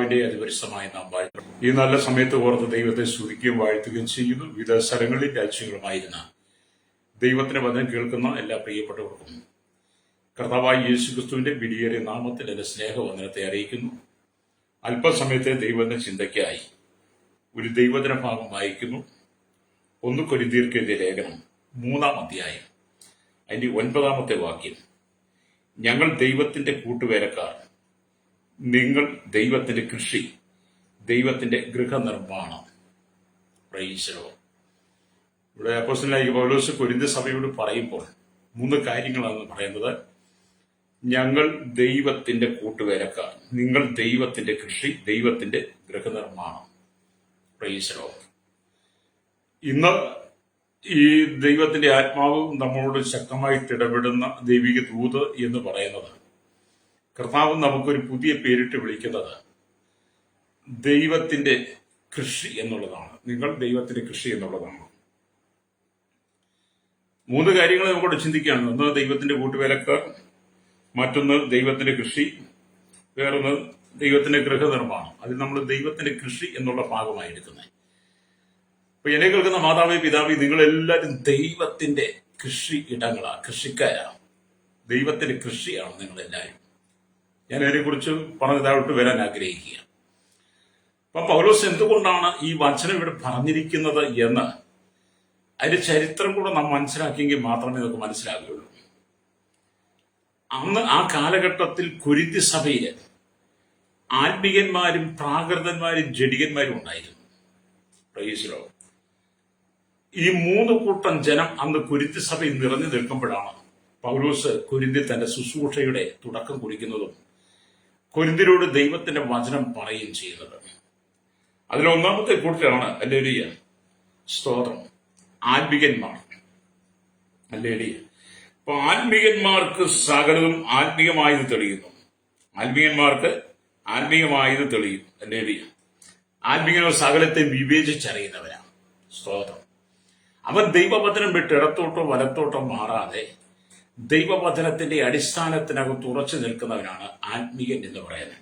കർത്താവിന്റെ അതിപരിശുദ്ധമായ നാം വാഴ്ത്തും. ഈ നല്ല സമയത്ത് ഓർത്ത് ദൈവത്തെ സ്തുതിക്കുകയും വാഴ്ത്തുകയും ചെയ്യുന്നു. വിവിധ സ്ഥലങ്ങളിൽ രാജ്യങ്ങളുമായിരുന്ന ദൈവത്തിന്റെ വചനം കേൾക്കുന്ന എല്ലാ പ്രിയപ്പെട്ടവർക്കും കർത്താവായ യേശുക്രിസ്തുവിന്റെ വിലയേറിയ നാമത്തിൽ എന്റെ സ്നേഹവന്ദനത്തെ അറിയിക്കുന്നു. അല്പസമയത്തെ ദൈവത്തിന്റെ ചിന്തയ്ക്കായി ഒരു ദൈവജന ഭാഗം വായിക്കുന്നു. 1 കൊരിന്ത്യർക്ക് എഴുതിയ ലേഖനം 3-ാം അധ്യായം അതിന്റെ 9-ാമത്തെ വാക്യം. ഞങ്ങൾ ദൈവത്തിന്റെ കൂട്ടുവേലക്കാർ, നിങ്ങൾ ദൈവത്തിന്റെ കൃഷി, ദൈവത്തിന്റെ ഗൃഹനിർമ്മാണം. Price the Lord. ഇവിടെ അപ്പോസ്തലനായ പൗലോസ് കൊരിന്ത്യ സഭയോട് പറയുമ്പോൾ 3 കാര്യങ്ങളാണ് പറയുന്നത്. ഞങ്ങൾ ദൈവത്തിന്റെ കൂട്ടുവേലക്കാർ, നിങ്ങൾ ദൈവത്തിന്റെ കൃഷി, ദൈവത്തിന്റെ ഗൃഹനിർമ്മാണം. Price the Lord. ഇന്ന് ഈ ദൈവത്തിന്റെ ആത്മാവ് നമ്മളോട് ശക്തമായിട്ട് ഇടപെടുന്ന ദൈവിക ദൂത് എന്ന് പറയുന്നത്, കർത്താവ് നമുക്കൊരു പുതിയ പേരിട്ട് വിളിക്കുന്നത് ദൈവത്തിന്റെ കൃഷി എന്നുള്ളതാണ്. നിങ്ങൾ ദൈവത്തിന്റെ കൃഷി എന്നുള്ളതാണ്. 3 കാര്യങ്ങൾ നമുക്കോട് ചിന്തിക്കുകയാണ്. ഒന്ന് ദൈവത്തിന്റെ കൂട്ടുവേലക്കാർ, മറ്റൊന്ന് ദൈവത്തിന്റെ കൃഷി, വേറൊന്ന് ദൈവത്തിന്റെ ഗൃഹനിർമ്മാണം. അതിൽ നമ്മൾ ദൈവത്തിന്റെ കൃഷി എന്നുള്ള ഭാഗമായി എടുക്കുന്നത്. അപ്പൊ എന്നെ കേൾക്കുന്ന മാതാവേ, പിതാവേ, നിങ്ങളെല്ലാവരും ദൈവത്തിന്റെ കൃഷി ഇടങ്ങളാ, കൃഷിക്കാരാ. ദൈവത്തിന്റെ കൃഷിയാണ് നിങ്ങളെല്ലാവരും. ഞാൻ അതിനെക്കുറിച്ച് പറഞ്ഞതായിട്ട് വരാൻ ആഗ്രഹിക്കുക. അപ്പൊ പൗലോസ് എന്തുകൊണ്ടാണ് ഈ വചനം ഇവിടെ പറഞ്ഞിരിക്കുന്നത് എന്ന് അതിന്റെ ചരിത്രം കൂടെ നാം മനസ്സിലാക്കിയെങ്കിൽ മാത്രമേ നമുക്ക് മനസ്സിലാകുകയുള്ളൂ. അന്ന് ആ കാലഘട്ടത്തിൽ കൊരിന്ത്യ സഭയില് ആത്മീകന്മാരും പ്രാകൃതന്മാരും ജഡികന്മാരും ഉണ്ടായിരുന്നു. Price the Lord. ഈ 3 കൂട്ടം ജനം അന്ന് കൊരിന്ത്യ സഭയിൽ നിറഞ്ഞു നിൽക്കുമ്പോഴാണ് പൗലോസ് കൊരിന്ത്യയിൽ തന്റെ ശുശ്രൂഷയുടെ തുടക്കം കുറിക്കുന്നതും കൊരിന്ത്യരോട് ദൈവത്തിന്റെ വചനം പറയുകയും ചെയ്യുന്നത്. അതിൽ 1-ാമത്തെ കൂട്ടരാണ് ഹല്ലേലൂയ, സ്തോത്രം, ആത്മീകന്മാർ. ഹല്ലേലൂയ. അപ്പൊ ആത്മീകന്മാർക്ക് സകലതും ആത്മീയമായത് തെളിയുന്നു. ആത്മീയന്മാർക്ക് ആത്മീയമായത് തെളിയുന്നു. ഹല്ലേലൂയ. ആത്മീയന്മാർ സകലത്തെ വിവേചിച്ചറിയുന്നവരാണ്. സ്തോത്രം. അവൻ ദൈവവചനം വിട്ട് ഇടത്തോട്ടോ വലത്തോട്ടോ മാറാതെ ദൈവവചനത്തിന്റെ അടിസ്ഥാനത്തിനകത്ത് ഉറച്ചു നിൽക്കുന്നവനാണ് ആത്മീയൻ എന്ന് പറയുന്നത്.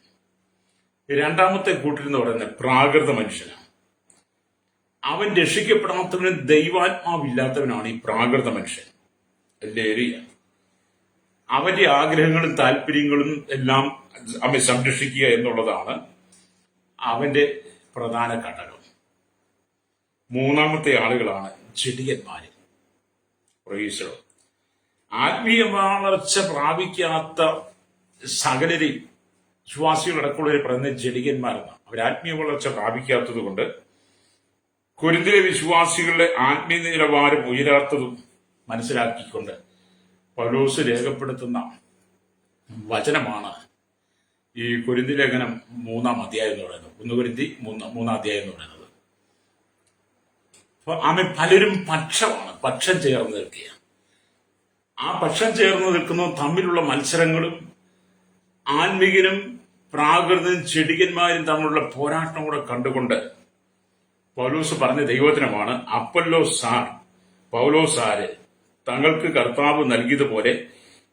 2-ാമത്തെ കൂട്ടർ എന്ന് പറയുന്നത് പ്രാകൃത മനുഷ്യനാണ്. അവൻ രക്ഷിക്കപ്പെടാത്തവനും ദൈവാത്മാവില്ലാത്തവനാണ് ഈ പ്രാകൃത മനുഷ്യൻ. ഹല്ലേലൂയ. അവന്റെ ആഗ്രഹങ്ങളും താല്പര്യങ്ങളും എല്ലാം അവൻ സംരക്ഷിക്കുക എന്നുള്ളതാണ് അവന്റെ പ്രധാന ഘടകം. 3-ാമത്തെ ആളുകളാണ് ജഡികന്മാര്. Price the Lord. ആത്മീയ വളർച്ച പ്രാപിക്കാത്ത സകലരെയും വിശ്വാസികളടക്കമുള്ളവരെ പറയുന്നത് ജഡികന്മാരെന്നാണ്. അവർ ആത്മീയ വളർച്ച പ്രാപിക്കാത്തത് കൊണ്ട് കൊരിന്ത്യയിലെ വിശ്വാസികളുടെ ആത്മീയ നിലവാരം ഉയരാത്തതും മനസ്സിലാക്കിക്കൊണ്ട് പൗലോസ് രേഖപ്പെടുത്തുന്ന വചനമാണ് ഈ കൊരിന്ത്യ ലേഖനം 3-ാം അധ്യായം എന്ന് പറയുന്നത്. 1 കൊരിന്ത്യർ 3-ാം അധ്യായം എന്ന് പറയുന്നത്. അപ്പൊ അവൻ പലരും പക്ഷം ചേർന്ന് നിൽക്കുക. ആ പക്ഷം ചേർന്ന് നിൽക്കുന്നതും തമ്മിലുള്ള മത്സരങ്ങളും ആത്മീകനും പ്രാകൃതനും ചെടികന്മാരും തമ്മിലുള്ള പോരാട്ടം കൂടെ കണ്ടുകൊണ്ട് പൗലോസ് പറഞ്ഞ ദൈവവചനമാണ്, അപ്പൊല്ലോസാർ, പൗലോസാര് തങ്ങൾക്ക് കർത്താവ് നൽകിയതുപോലെ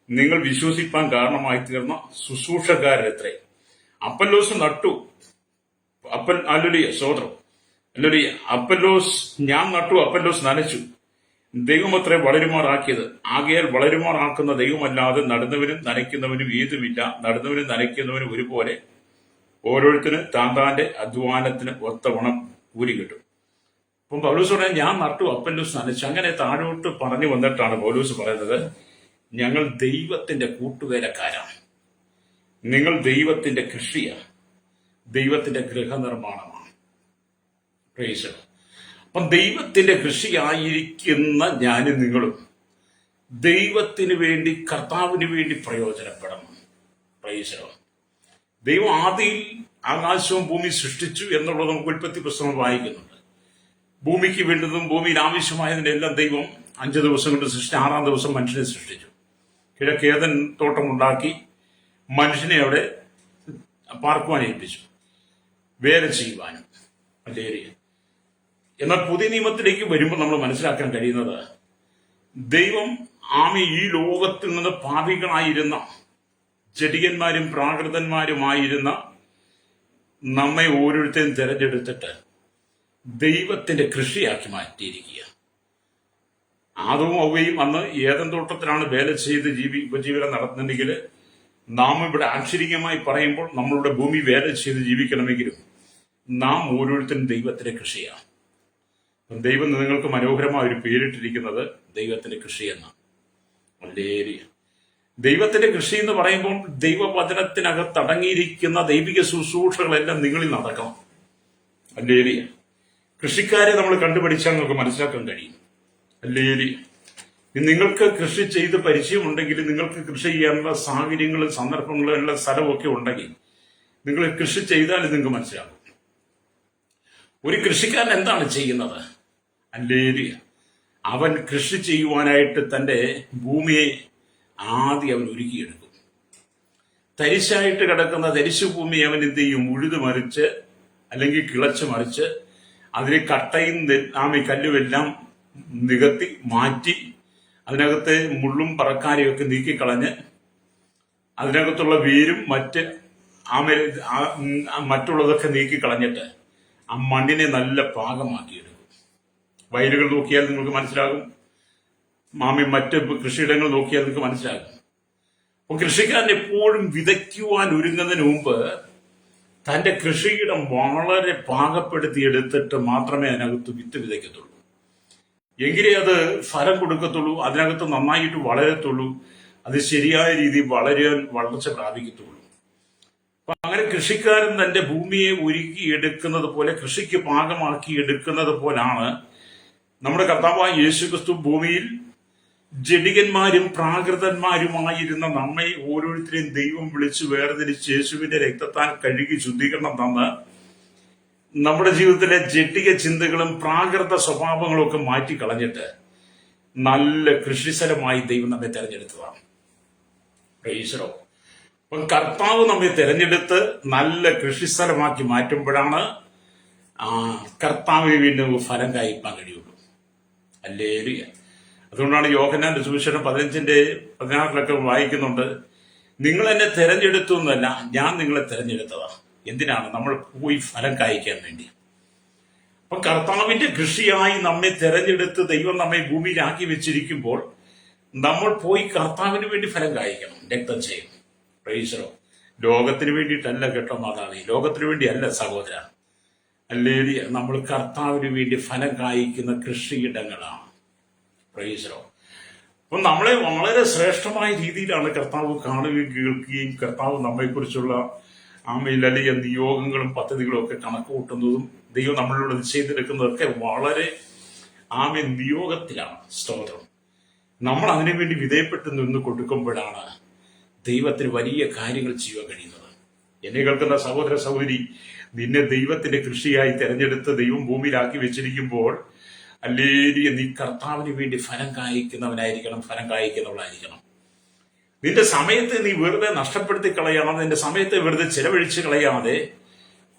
നിങ്ങൾ വിശ്വസിപ്പാൻ കാരണമായി തീർന്ന ശുശ്രൂഷക്കാരത്രേ. അപ്പൊല്ലോസ് നട്ടു, ഹല്ലേലൂയ, സ്തോത്രം, ഹല്ലേലൂയ. അപ്പൊല്ലോസ് ഞാൻ നട്ടു, അപ്പൊല്ലോസ് നനച്ചു, ദൈവമത്രേ വളരുമാറാക്കിയത്. ആകയാൽ വളരുമാറാക്കുന്ന ദൈവമല്ലാതെ നടുന്നവനും നനയ്ക്കുന്നവനും ഏതുമില്ല. നടുന്നവനും നനയ്ക്കുന്നവനും ഒരുപോലെ ഓരോരുത്തരും താന്താന്റെ അധ്വാനത്തിന് ഒത്തവണ്ണം കൂലി കിട്ടും. അപ്പം പൗലോസ് പറയാൻ ഞാൻ നട്ടു, അപ്പൊല്ലോസ് നനച്ചു. അങ്ങനെ താഴോട്ട് പറഞ്ഞു വന്നിട്ടാണ് പൗലോസ് പറയുന്നത്, ഞങ്ങൾ ദൈവത്തിന്റെ കൂട്ടുവേലക്കാരാണ്, നിങ്ങൾ ദൈവത്തിന്റെ കൃഷിയാണ്, ദൈവത്തിന്റെ ഗൃഹനിർമ്മാണമാണ്. Price the Lord. അപ്പം ദൈവത്തിന്റെ കൃഷിയായിരിക്കുന്ന ഞാനും നിങ്ങളും ദൈവത്തിന് വേണ്ടി, കർത്താവിന് വേണ്ടി പ്രയോജനപ്പെടണം. Price the Lord. ദൈവം ആദിയിൽ ആകാശവും ഭൂമി സൃഷ്ടിച്ചു എന്നുള്ളത് നമുക്ക് ഉൽപ്പത്തി പുസ്തകം വായിക്കുന്നുണ്ട്. ഭൂമിക്ക് വേണ്ടതും ഭൂമിയിൽ ആവശ്യമായതിന്റെ എല്ലാം ദൈവം 5 ദിവസം കൊണ്ട് സൃഷ്ടിച്ചു. 6-ാം ദിവസം മനുഷ്യനെ സൃഷ്ടിച്ചു. കിഴക്ക് ഏദൻ തോട്ടം ഉണ്ടാക്കി മനുഷ്യനെ അവിടെ പാർക്കുവാൻ ഏൽപ്പിച്ചു, വേല ചെയ്യുവാനും. ഹല്ലേലൂയ. എന്നാൽ പുതിയ നിയമത്തിലേക്ക് വരുമ്പോൾ നമ്മൾ മനസ്സിലാക്കാൻ കഴിയുന്നത്, ദൈവം ഈ ലോകത്തിൽ നിന്ന് പാപികളായിരുന്ന ജഡികന്മാരും പ്രാകൃതന്മാരുമായിരുന്ന നമ്മെ ഓരോരുത്തരും തിരഞ്ഞെടുത്തിട്ട് ദൈവത്തിന്റെ കൃഷിയാക്കി മാറ്റിയിരിക്കുക. ആദവും ഹവ്വയും അന്ന് ഏദൻ തോട്ടത്തിലാണ് വേല ചെയ്ത് ഉപജീവനം നടത്തുന്നുണ്ടെങ്കിൽ, നാം ഇവിടെ ആക്ഷരികമായി പറയുമ്പോൾ നമ്മളുടെ ഭൂമി വേല ചെയ്ത് ജീവിക്കണമെങ്കിലും നാം ഓരോരുത്തരും ദൈവത്തിന്റെ കൃഷിയാണ്. ദൈവം നിങ്ങൾക്ക് മനോഹരമായ ഒരു പേരിട്ടിരിക്കുന്നത് ദൈവത്തിന്റെ കൃഷി എന്നാണ്. വളരെ ദൈവത്തിന്റെ കൃഷി എന്ന് പറയുമ്പോൾ ദൈവവചനത്തിനകത്ത് അടങ്ങിയിരിക്കുന്ന ദൈവിക ശുശ്രൂഷകളെല്ലാം നിങ്ങളിൽ നടക്കണം. അല്ലേ? കൃഷിക്കാരെ നമ്മൾ കണ്ടുപിടിച്ചാൽ നമുക്ക് മനസ്സിലാക്കാൻ കഴിയും. അല്ലേ? നിങ്ങൾക്ക് കൃഷി ചെയ്ത് പരിചയമുണ്ടെങ്കിൽ, നിങ്ങൾക്ക് കൃഷി ചെയ്യാനുള്ള സാഹചര്യങ്ങളും സന്ദർഭങ്ങളും എല്ലാ സ്ഥലമൊക്കെ ഉണ്ടെങ്കിൽ നിങ്ങൾ കൃഷി ചെയ്താൽ നിങ്ങൾക്ക് മനസ്സിലാകും. ഒരു കൃഷിക്കാരൻ എന്താണ് ചെയ്യുന്നത്? അല്ലേ? അവൻ കൃഷി ചെയ്യുവാനായിട്ട് തന്റെ ഭൂമിയെ ആദ്യം അവൻ ഒരുക്കിയെടുക്കും. തരിശായിട്ട് കിടക്കുന്ന തരിശു ഭൂമി അവൻ എന്ത് ചെയ്യും? ഉഴുതു മറിച്ച് അല്ലെങ്കിൽ കിളച്ച് മറിച്ച് അതിന് കട്ടയും കല്ലുമെല്ലാം നികത്തി മാറ്റി അതിനകത്ത് മുള്ളും പറക്കാരെയൊക്കെ നീക്കിക്കളഞ്ഞ് അതിനകത്തുള്ള വേരും മറ്റുള്ളതൊക്കെ നീക്കിക്കളഞ്ഞിട്ട് ആ മണ്ണിനെ നല്ല പാകമാക്കിയെടുക്കും. വയലുകൾ നോക്കിയാൽ നിങ്ങൾക്ക് മനസ്സിലാകും, മറ്റ് കൃഷിയിടങ്ങൾ നോക്കിയാൽ നിങ്ങൾക്ക് മനസ്സിലാകും. അപ്പൊ കൃഷിക്കാരൻ എപ്പോഴും വിതയ്ക്കുവാൻ ഒരുങ്ങുന്നതിന് മുമ്പ് തന്റെ കൃഷിയിടം വളരെ പാകപ്പെടുത്തി എടുത്തിട്ട് മാത്രമേ അതിനകത്ത് വിത്ത് വിതയ്ക്കത്തുള്ളൂ. എങ്കിലേ അത് ഫലം കൊടുക്കത്തുള്ളൂ, അതിനകത്ത് നന്നായിട്ട് വളരത്തുള്ളൂ, അത് ശരിയായ രീതിയിൽ വളർച്ച പ്രാപിക്കത്തുള്ളൂ. അപ്പൊ അങ്ങനെ കൃഷിക്കാരൻ തന്റെ ഭൂമിയെ ഒരുക്കി എടുക്കുന്നത് പോലെ, കൃഷിക്ക് പാകമാക്കി എടുക്കുന്നത് പോലാണ് നമ്മുടെ കർത്താവായ യേശുക്രിസ്തു ഭൂമിയിൽ ജഡികന്മാരും പ്രാകൃതന്മാരുമായിരുന്ന നമ്മെ ഓരോരുത്തരെയും ദൈവം വിളിച്ച് വേർതിരിച്ച് യേശുവിന്റെ രക്തത്താൽ കഴുകി ശുദ്ധീകരണം തന്ന് നമ്മുടെ ജീവിതത്തിലെ ജഡിക ചിന്തകളും പ്രാകൃത സ്വഭാവങ്ങളും ഒക്കെ മാറ്റിക്കളഞ്ഞിട്ട് നല്ല കൃഷിസ്ഥലമായി ദൈവം നമ്മെ തെരഞ്ഞെടുത്തതാണ്. പ്രൈസറോ. അപ്പം കർത്താവ് നമ്മെ തെരഞ്ഞെടുത്ത് നല്ല കൃഷിസ്ഥലമാക്കി മാറ്റുമ്പോഴാണ് കർത്താവിന് വീണ്ടും ഫലം കായ്പാൻ കഴിയുള്ളൂ. ഹല്ലേലൂയ. അതുകൊണ്ടാണ് യോഹന്നാന്റെ സുവിശേഷം 15:16 വായിക്കുന്നുണ്ട്, നിങ്ങൾ എന്നെ തെരഞ്ഞെടുത്തു എന്നല്ല, ഞാൻ നിങ്ങളെ തെരഞ്ഞെടുത്തതാ. എന്തിനാണ്? നമ്മൾ പോയി ഫലം കായ്ക്കാൻ വേണ്ടി. അപ്പൊ കർത്താവിന്റെ കൃഷിയായി നമ്മെ തെരഞ്ഞെടുത്ത് ദൈവം നമ്മെ ഭൂമിയിലാക്കി വെച്ചിരിക്കുമ്പോൾ നമ്മൾ പോയി കർത്താവിന് വേണ്ടി ഫലം കായ്ക്കണം, രക്തം ചെയ്യും. പ്രൈസറോ. ലോകത്തിന് വേണ്ടിയിട്ടല്ല കേട്ടോ മാതാവേ, ലോകത്തിന് വേണ്ടിയല്ല സഹോദര. അല്ലേ? നമ്മൾ കർത്താവിന് വേണ്ടി ഫലം കായ്ക്കുന്ന കൃഷിയിടങ്ങളാണ്. പ്രൈസറോ. അപ്പൊ നമ്മളെ വളരെ ശ്രേഷ്ഠമായ രീതിയിലാണ് കർത്താവ് കാണുകയും കേൾക്കുകയും കർത്താവ് നമ്മെക്കുറിച്ചുള്ള വലിയ നിയോഗങ്ങളും പദ്ധതികളും ഒക്കെ കണക്ക് കൂട്ടുന്നതും ദൈവം നമ്മളോട് ചെയ്തെടുക്കുന്നതൊക്കെ വളരെ നിയോഗത്തിലാണ്. സ്തോത്രം. നമ്മൾ അതിനുവേണ്ടി വിധേയപ്പെട്ട് നിന്ന് കൊടുക്കുമ്പോഴാണ് ദൈവത്തിന് വലിയ കാര്യങ്ങൾ ചെയ്യാൻ കഴിയുന്നത്. എന്നെ കേൾക്കുന്ന സഹോദര സഹോദരി, നിന്നെ ദൈവത്തിന്റെ കൃഷിയായി തെരഞ്ഞെടുത്ത് ദൈവം ഭൂമിയിലാക്കി വെച്ചിരിക്കുമ്പോൾ അല്ലേ, നീ കർത്താവിന് വേണ്ടി ഫലം കായ്ക്കുന്നവനായിരിക്കണം, ഫലം കായ്ക്കുന്നവളായിരിക്കണം. നിന്റെ സമയത്തെ നീ വെറുതെ നഷ്ടപ്പെടുത്തി കളയാതെ, നിന്റെ സമയത്തെ വെറുതെ ചെലവഴിച്ച് കളയാതെ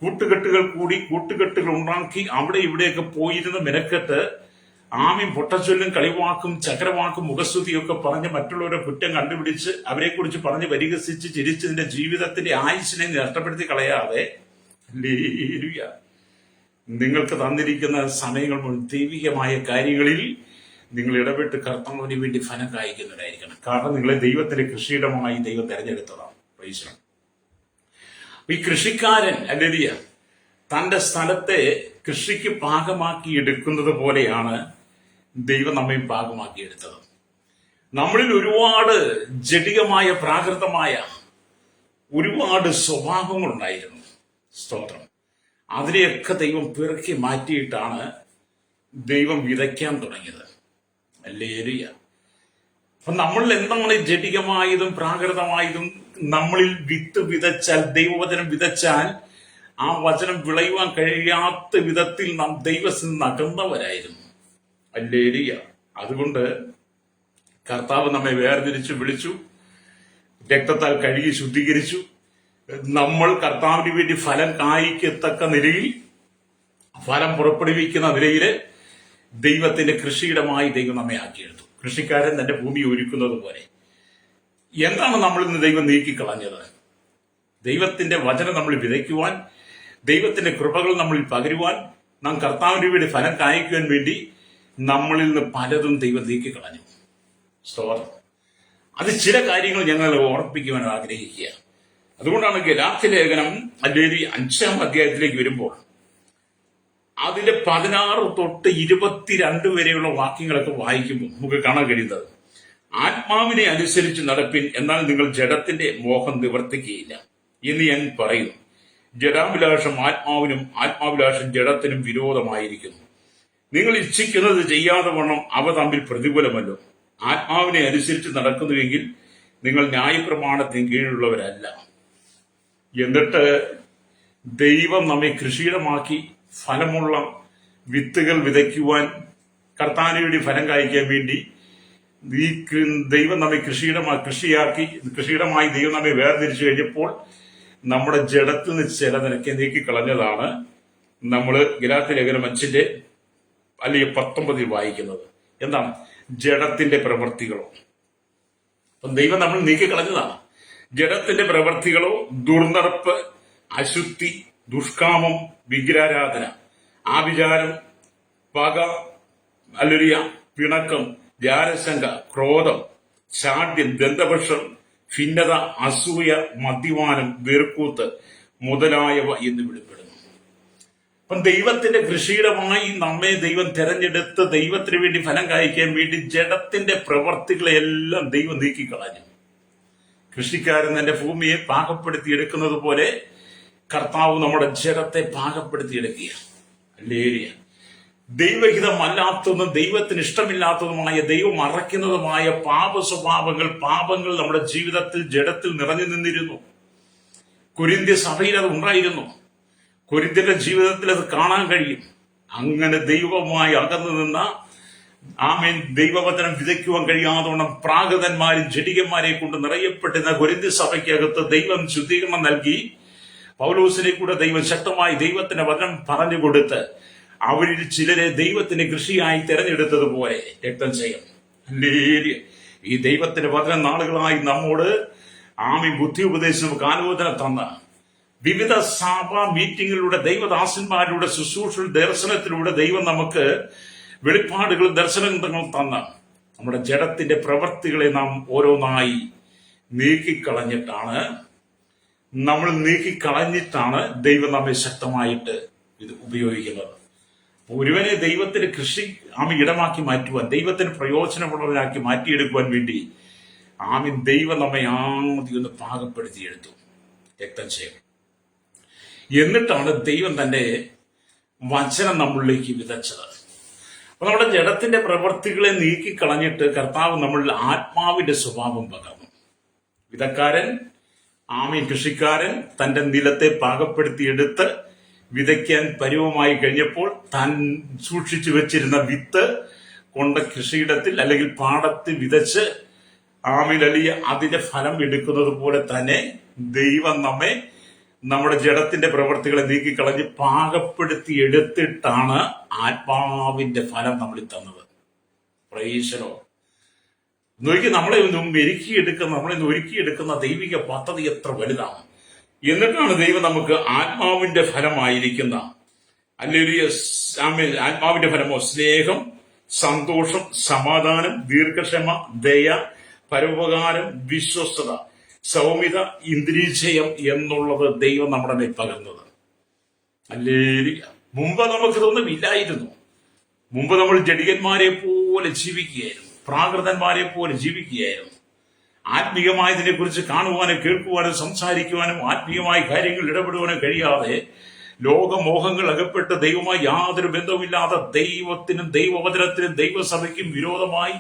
കൂട്ടുകെട്ടുകൾ ഉണ്ടാക്കി അവിടെ ഇവിടെയൊക്കെ പോയിരുന്ന് മെനക്കെട്ട് പൊട്ടച്ചൊല്ലും കളിവാക്കും ചക്രവാക്കും മുഖസ്തുതിയൊക്കെ പറഞ്ഞ് മറ്റുള്ളവരെ കുറ്റം കണ്ടുപിടിച്ച് അവരെക്കുറിച്ച് പറഞ്ഞ് പരിഹസിച്ച് ചിരിച്ച് നിന്റെ ജീവിതത്തിന്റെ ആയുസ്സിനെ നഷ്ടപ്പെടുത്തി കളയാതെ നിങ്ങൾക്ക് തന്നിരിക്കുന്ന സമയങ്ങൾ മുഴുവൻ ദൈവികമായ കാര്യങ്ങളിൽ നിങ്ങൾ ഇടപെട്ട് കർത്താവിന് വേണ്ടി ഫലം കായ്ക്കുന്നവരായിരിക്കണം. കാരണം നിങ്ങളെ ദൈവത്തിന്റെ കൃഷിയിടമായി ദൈവം തെരഞ്ഞെടുത്തതാണ്. പ്രൈസറാണ്. ഈ കൃഷിക്കാരൻ അല്ലേലിയ തന്റെ സ്ഥലത്തെ കൃഷിക്ക് പാകമാക്കി എടുക്കുന്നത് പോലെയാണ് ദൈവം നമ്മെ പാകമാക്കിയെടുത്തത്. നമ്മളിൽ ഒരുപാട് ജഡികമായ പ്രാകൃതമായ ഒരുപാട് സ്വഭാവങ്ങളുണ്ടായിരുന്നു. സ്തോത്രം. അതിനെയൊക്കെ ദൈവം പിറക്കി മാറ്റിയിട്ടാണ് ദൈവം വിതയ്ക്കാൻ തുടങ്ങിയത്. ഹല്ലേലൂയ. അപ്പൊ നമ്മളിൽ എന്താണ് ജഡികമായതും പ്രാകൃതമായതും? നമ്മളിൽ വിത്ത് വിതച്ചാൽ, ദൈവവചനം വിതച്ചാൽ ആ വചനം വിളയുവാൻ കഴിയാത്ത വിധത്തിൽ നാം ദൈവത്തിൽ നിന്ന് അകന്നവരായിരുന്നു. ഹല്ലേലൂയ. അതുകൊണ്ട് കർത്താവ് നമ്മെ വേർതിരിച്ചു വിളിച്ചു, രക്തത്താൽ കഴുകി ശുദ്ധീകരിച്ചു. നമ്മൾ കർത്താവിന് വേണ്ടി ഫലം കായ്ക്കത്തക്ക നിലയിൽ, ഫലം പുറപ്പെടുവിക്കുന്ന നിലയിൽ ദൈവത്തിന്റെ കൃഷിയിടമായി ദൈവം നമ്മെ ആക്കിയെടുത്തു. കൃഷിക്കാരൻ തന്റെ ഭൂമി ഒരുക്കുന്നത് പോലെ. എന്താണ് നമ്മൾ ഇന്ന് ദൈവം നീക്കിക്കളഞ്ഞത്? ദൈവത്തിന്റെ വചനം നമ്മൾ വിതയ്ക്കുവാൻ, ദൈവത്തിന്റെ കൃപകൾ നമ്മളിൽ പകരുവാൻ, നാം കർത്താവിന് വേണ്ടി ഫലം കായ്ക്കുവാൻ വേണ്ടി നമ്മളിൽ നിന്ന് പലതും ദൈവം നീക്കിക്കളഞ്ഞു. സ്തോത്രം. അത് ചില കാര്യങ്ങൾ ഞങ്ങൾ ഓർപ്പിക്കുവാൻ ആഗ്രഹിക്കുക. അതുകൊണ്ടാണ് ഗലാത്യ ലേഖനം അല്ലെങ്കിൽ 5-ാം അധ്യായത്തിലേക്ക് വരുമ്പോൾ അതിന്റെ 16 തൊട്ട് 22 വരെയുള്ള വാക്യങ്ങളൊക്കെ വായിക്കുമ്പോൾ നമുക്ക് കാണാൻ കഴിയുന്നത്, ആത്മാവിനെ അനുസരിച്ച് നടപ്പിൻ, എന്നാൽ നിങ്ങൾ ജഡത്തിന്റെ മോഹം നിവർത്തിക്കുകയില്ല എന്ന് ഞാൻ പറയുന്നു. ജഡാഭിലാഷം ആത്മാവിനും ആത്മാഭിലാഷം ജഡത്തിനും വിരോധമായിരിക്കുന്നു. നിങ്ങൾ ഇച്ഛിക്കുന്നത് ചെയ്യാതെ വണ്ണം അവ തമ്മിൽ പ്രതികൂലമല്ലോ. ആത്മാവിനെ അനുസരിച്ച് നടക്കുന്നുവെങ്കിൽ നിങ്ങൾ ന്യായപ്രമാണത്തിന് കീഴിലുള്ളവരല്ല. എന്നിട്ട് ദൈവം നമ്മെ കൃഷിയിടമാക്കി ഫലമുള്ള വിത്തുകൾ വിതയ്ക്കുവാൻ, കർത്താവിന് വേണ്ടി ഫലം കായ്ക്കാൻ വേണ്ടി ഈ ദൈവം നമ്മെ കൃഷിയിടമായി ദൈവം നമ്മെ വേർതിരിച്ചു കഴിഞ്ഞപ്പോൾ നമ്മുടെ ജഡത്തിൽ നിന്ന് ചില നിരക്കെ നീക്കിക്കളഞ്ഞതാണ് നമ്മൾ ഗലാത്യ ലേഖനം 5 അല്ലെങ്കിൽ 19 വായിക്കുന്നത്. എന്താണ്? ജഡത്തിന്റെ പ്രവൃത്തികളോ. അപ്പം ദൈവം നമ്മൾ നീക്കിക്കളഞ്ഞതാണ്. ജഡത്തിന്റെ പ്രവൃത്തികളോ, ദുർനടപ്പ്, അശുദ്ധി, ദുഷ്കാമം, വിഗ്രഹാരാധന, ആഭിചാരം, പക, അല്ലൊരിയ, പിണക്കം, ജാരശങ്ക, ക്രോധം, ശാഠ്യം, ദന്തപക്ഷം, ഭിന്നത, അസൂയ, മദ്യപാനം, വെറുക്കൂത്ത് മുതലായവ എന്ന് വെളിപ്പെടുന്നു. അപ്പം ദൈവത്തിന്റെ കൃഷിയിടമായി നമ്മെ ദൈവം തെരഞ്ഞെടുത്ത് ദൈവത്തിന് വേണ്ടി ഫലം കായ്ക്കാൻ വേണ്ടി ജഡത്തിന്റെ പ്രവർത്തികളെല്ലാം ദൈവം നീക്കിക്കളഞ്ഞു. കൃഷിക്കാരൻ തന്റെ ഭൂമിയെ പാകപ്പെടുത്തി എടുക്കുന്നത് പോലെ കർത്താവ് നമ്മുടെ ജഡത്തെ പാകപ്പെടുത്തിയെടുക്കുക. അല്ലേലിയ. ദൈവഹിതമല്ലാത്തതും ദൈവത്തിന് ഇഷ്ടമില്ലാത്തതുമായ, ദൈവം മറയ്ക്കുന്നതുമായ പാപങ്ങൾ നമ്മുടെ ജീവിതത്തിൽ ജഡത്തിൽ നിറഞ്ഞു നിന്നിരുന്നു. കൊരിന്ത്യ സഭയിൽ അത് ഉണ്ടായിരുന്നു. കൊരിന്ത്യരുടെ ജീവിതത്തിൽ അത് കാണാൻ കഴിയും. അങ്ങനെ ദൈവവുമായി അകന്നു നിന്ന ദൈവവചനം വിതയ്ക്കുവാൻ കഴിയാതോണം പ്രാകൃതന്മാരും ജഡികന്മാരെ കൊണ്ട് നിറയപ്പെട്ടിരുന്ന കൊരിന്ത്യ സഭയ്ക്കകത്ത് ദൈവം ശുദ്ധീകരണം നൽകി. പൗലോസിനെ കൂടെ ദൈവം ശക്തമായി ദൈവത്തിന്റെ വചനം പറഞ്ഞു കൊടുത്ത് അവരിൽ ചിലരെ ദൈവത്തിന്റെ കൃഷിയായി തെരഞ്ഞെടുത്തതുപോലെ രക്തം ചെയ്യും. ഈ ദൈവത്തിന്റെ വചന നാളുകളായി നമ്മോട് ബുദ്ധി ഉപദേശം നമുക്ക് ആലോചന തന്ന വിവിധ സഭാ മീറ്റിങ്ങിലൂടെ, ദൈവദാസന്മാരുടെ ശുശ്രൂഷ ദർശനത്തിലൂടെ ദൈവം നമുക്ക് വെളിപ്പാടുകൾ, ദർശനങ്ങൾ തന്ന നമ്മുടെ ജഡത്തിന്റെ പ്രവൃത്തികളെ നാം ഓരോന്നായി നീക്കിക്കളഞ്ഞിട്ടാണ് ദൈവം നമ്മെ ശക്തമായിട്ട് ഇത് ഉപയോഗിക്കുന്നത്. ഒരുവനെ ദൈവത്തിന് കൃഷി ഇടമാക്കി മാറ്റുവാൻ, ദൈവത്തിന് പ്രയോജനമുള്ളവരാക്കി മാറ്റിയെടുക്കുവാൻ വേണ്ടി ദൈവം നമ്മെ ആദ്യം ഒന്ന് പാകപ്പെടുത്തിയെടുത്തു, രക്തം ചെയ്യും. എന്നിട്ടാണ് ദൈവം തന്റെ വചനം നമ്മളിലേക്ക് വിതച്ചത്. അപ്പൊ നമ്മുടെ ജഡത്തിന്റെ പ്രവൃത്തികളെ നീക്കിക്കളഞ്ഞിട്ട് കർത്താവ് നമ്മളിൽ ആത്മാവിന്റെ സ്വഭാവം പകർന്നു. വിതക്കാരൻ കൃഷിക്കാരൻ തന്റെ നിലത്തെ പാകപ്പെടുത്തിയെടുത്ത് വിതയ്ക്കാൻ പരുവമായി കഴിഞ്ഞപ്പോൾ താൻ സൂക്ഷിച്ചു വെച്ചിരുന്ന വിത്ത് കൊണ്ട് കൃഷിയിടത്തിൽ അല്ലെങ്കിൽ പാടത്തിൽ വിതച്ച് അതിന്റെ ഫലം എടുക്കുന്നത് പോലെ തന്നെ ദൈവം നമ്മെ നമ്മുടെ ജഡത്തിന്റെ പ്രവൃത്തികളെ നീക്കിക്കളഞ്ഞ് പാകപ്പെടുത്തി എടുത്തിട്ടാണ് ആത്മാവിന്റെ ഫലം നമ്മളിൽ തന്നത്. പ്രൈസലോ. നോക്കി, നമ്മളെ ഒരുക്കിയെടുക്കുന്ന ദൈവിക പദ്ധതി എത്ര വലുതാണ്. എന്നിട്ടാണ് ദൈവം നമുക്ക് ആത്മാവിന്റെ ഫലമായിരിക്കുന്ന ആത്മാവിന്റെ ഫലമോ സ്നേഹം, സന്തോഷം, സമാധാനം, ദീർഘക്ഷമ, ദയ, പരോപകാരം, വിശ്വസ്തത, സൗമ്യത, ഇന്ദ്രിയജയം എന്നുള്ളത് ദൈവം നമ്മുടെ മേൽ പകർന്നത്. മുമ്പ് നമുക്കിതൊന്നും ഇല്ലായിരുന്നു. മുമ്പ് നമ്മൾ ജഡികന്മാരെ പോലെ ജീവിക്കുകയായിരുന്നു, പ്രാകൃതന്മാരെ പോലെ ജീവിക്കുകയായിരുന്നു. ആത്മീയമായതിനെ കുറിച്ച് കാണുവാനും കേൾക്കുവാനും സംസാരിക്കുവാനും ആത്മീയമായ കാര്യങ്ങൾ ഇടപെടുവാനും കഴിയാതെ ലോകമോഹങ്ങൾ അകപ്പെട്ട് ദൈവമായി യാതൊരു ബന്ധവുമില്ലാതെ ദൈവത്തിനും ദൈവവചനത്തിനും ദൈവസഭയ്ക്കും വിരോധമായി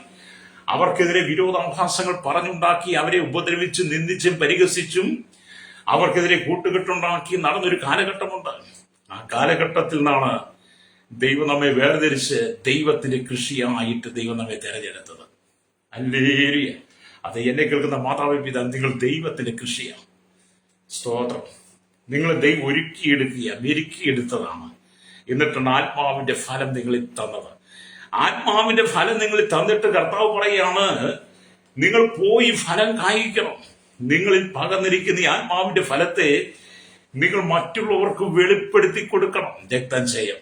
അവർക്കെതിരെ വിരോധാഭാസങ്ങൾ പറഞ്ഞുണ്ടാക്കി അവരെ ഉപദ്രവിച്ചും നിന്ദിച്ചും പരിഹസിച്ചും അവർക്കെതിരെ കൂട്ടുകെട്ടുണ്ടാക്കി നടന്നൊരു കാലഘട്ടമുണ്ട്. ആ കാലഘട്ടത്തിൽ നിന്നാണ് ദൈവം നമ്മെ വേർതിരിച്ച് ദൈവത്തിന്റെ കൃഷിയായിട്ട് ദൈവം നമ്മെ തെരഞ്ഞെടുത്തത്. ഹല്ലേലൂയ. അത് എന്നെ കേൾക്കുന്ന മാതാപിതാ, നിങ്ങൾ ദൈവത്തിന്റെ കൃഷിയാണ്. സ്തോത്രം. നിങ്ങൾ ദൈവം ഒരുക്കിയെടുത്തതാണ്. എന്നിട്ടാണ് ആത്മാവിന്റെ ഫലം നിങ്ങളിൽ തന്നത്. ആത്മാവിന്റെ ഫലം നിങ്ങളിൽ തന്നിട്ട് കർത്താവ് പറയാണ്, നിങ്ങൾ പോയി ഫലം കായ്ക്കണം. നിങ്ങളിൽ പകർന്നിരിക്കുന്ന ഈ ആത്മാവിന്റെ ഫലത്തെ നിങ്ങൾ മറ്റുള്ളവർക്ക് വെളിപ്പെടുത്തി കൊടുക്കണം. രക്തം ചെയ്യും.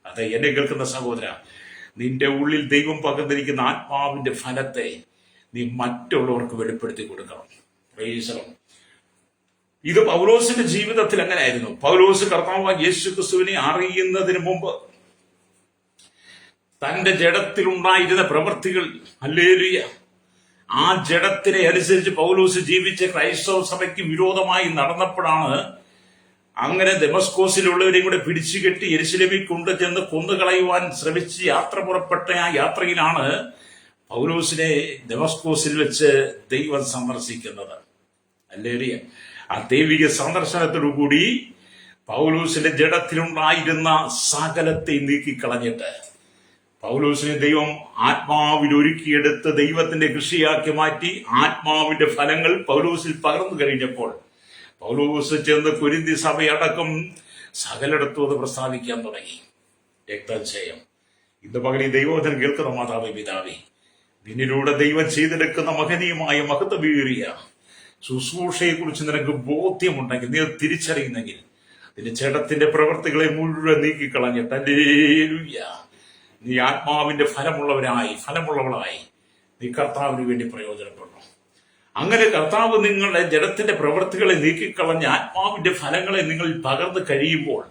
അതെ, എന്നെ കേൾക്കുന്ന സഹോദര, നിന്റെ ഉള്ളിൽ ദൈവം പകർന്നിരിക്കുന്ന ആത്മാവിന്റെ ഫലത്തെ നീ മറ്റുള്ളവർക്ക് വെളിപ്പെടുത്തി കൊടുക്കണം. Price the Lord. ഇത് പൗലോസിന്റെ ജീവിതത്തിൽ അങ്ങനെയായിരുന്നു. പൗലോസ് കർത്താവായ യേശു ക്രിസ്തുവിനെ അറിയുന്നതിന് മുമ്പ് തന്റെ ജഡത്തിലുണ്ടായിരുന്ന പ്രവൃത്തികൾ, ഹല്ലേലൂയ, ആ ജഡത്തിനെ അനുസരിച്ച് പൗലോസ് ജീവിച്ച ക്രൈസ്തവ സഭയ്ക്ക് വിരോധമായി നടന്നപ്പോഴാണ് അങ്ങനെ ദമസ്കോസിലുള്ളവരെയും കൂടെ പിടിച്ചുകെട്ടി യെരുശലേമിൽ കൊണ്ടുചെന്ന് കൊന്നുകളയുവാൻ ശ്രമിച്ച് യാത്ര പുറപ്പെട്ട ആ യാത്രയിലാണ് പൗലോസിനെ ദമസ്കോസിൽ വെച്ച് ദൈവം സന്ദർശിക്കുന്നത്. ഹല്ലേലൂയ. ആ ദൈവിക സന്ദർശനത്തോടുകൂടി പൗലോസിന്റെ ജഡത്തിലുണ്ടായിരുന്ന സകലത്തെ നീക്കിക്കളഞ്ഞിട്ട് പൗലോസിനെ ദൈവം ആത്മാവിൽ ഒരുക്കിയെടുത്ത് ദൈവത്തിന്റെ കൃഷിയാക്കി മാറ്റി ആത്മാവിന്റെ ഫലങ്ങൾ പൗലോസിൽ പകർന്നു കഴിഞ്ഞപ്പോൾ പൗലോസ് ചെന്ന് കൊരിന്തി സഭയടക്കം സകലയിടത്തും അത് പ്രസ്താവിക്കാൻ തുടങ്ങി. രക്തം ചെയ്യും. ഇന്ന് പകൽ ഈ ദൈവവചനം കേൾക്കുന്ന മാതാവേ, പിതാവേ, നിന്നിലൂടെ ദൈവം ചെയ്തെടുക്കുന്ന മഹനീയമായ മഹത്വമേറിയ ശുശ്രൂഷയെ കുറിച്ച് നിനക്ക് ബോധ്യമുണ്ടെങ്കിൽ, നീ തിരിച്ചറിയുന്നെങ്കിൽ, നിന്റെ ജഡത്തിന്റെ പ്രവൃത്തികളെ മുഴുവൻ നീക്കിക്കളഞ്ഞിട്ട് ഹല്ലേലൂയ, നീ ആത്മാവിന്റെ ഫലമുള്ളവളായി നീ കർത്താവിന് വേണ്ടി പ്രയോജനപ്പെടുന്നു. അങ്ങനെ കർത്താവ് നിങ്ങളുടെ ജഡത്തിന്റെ പ്രവൃത്തികളെ നീക്കിക്കളഞ്ഞ് ആത്മാവിന്റെ ഫലങ്ങളെ നിങ്ങളിൽ പകർന്നു കഴിയുമ്പോൾ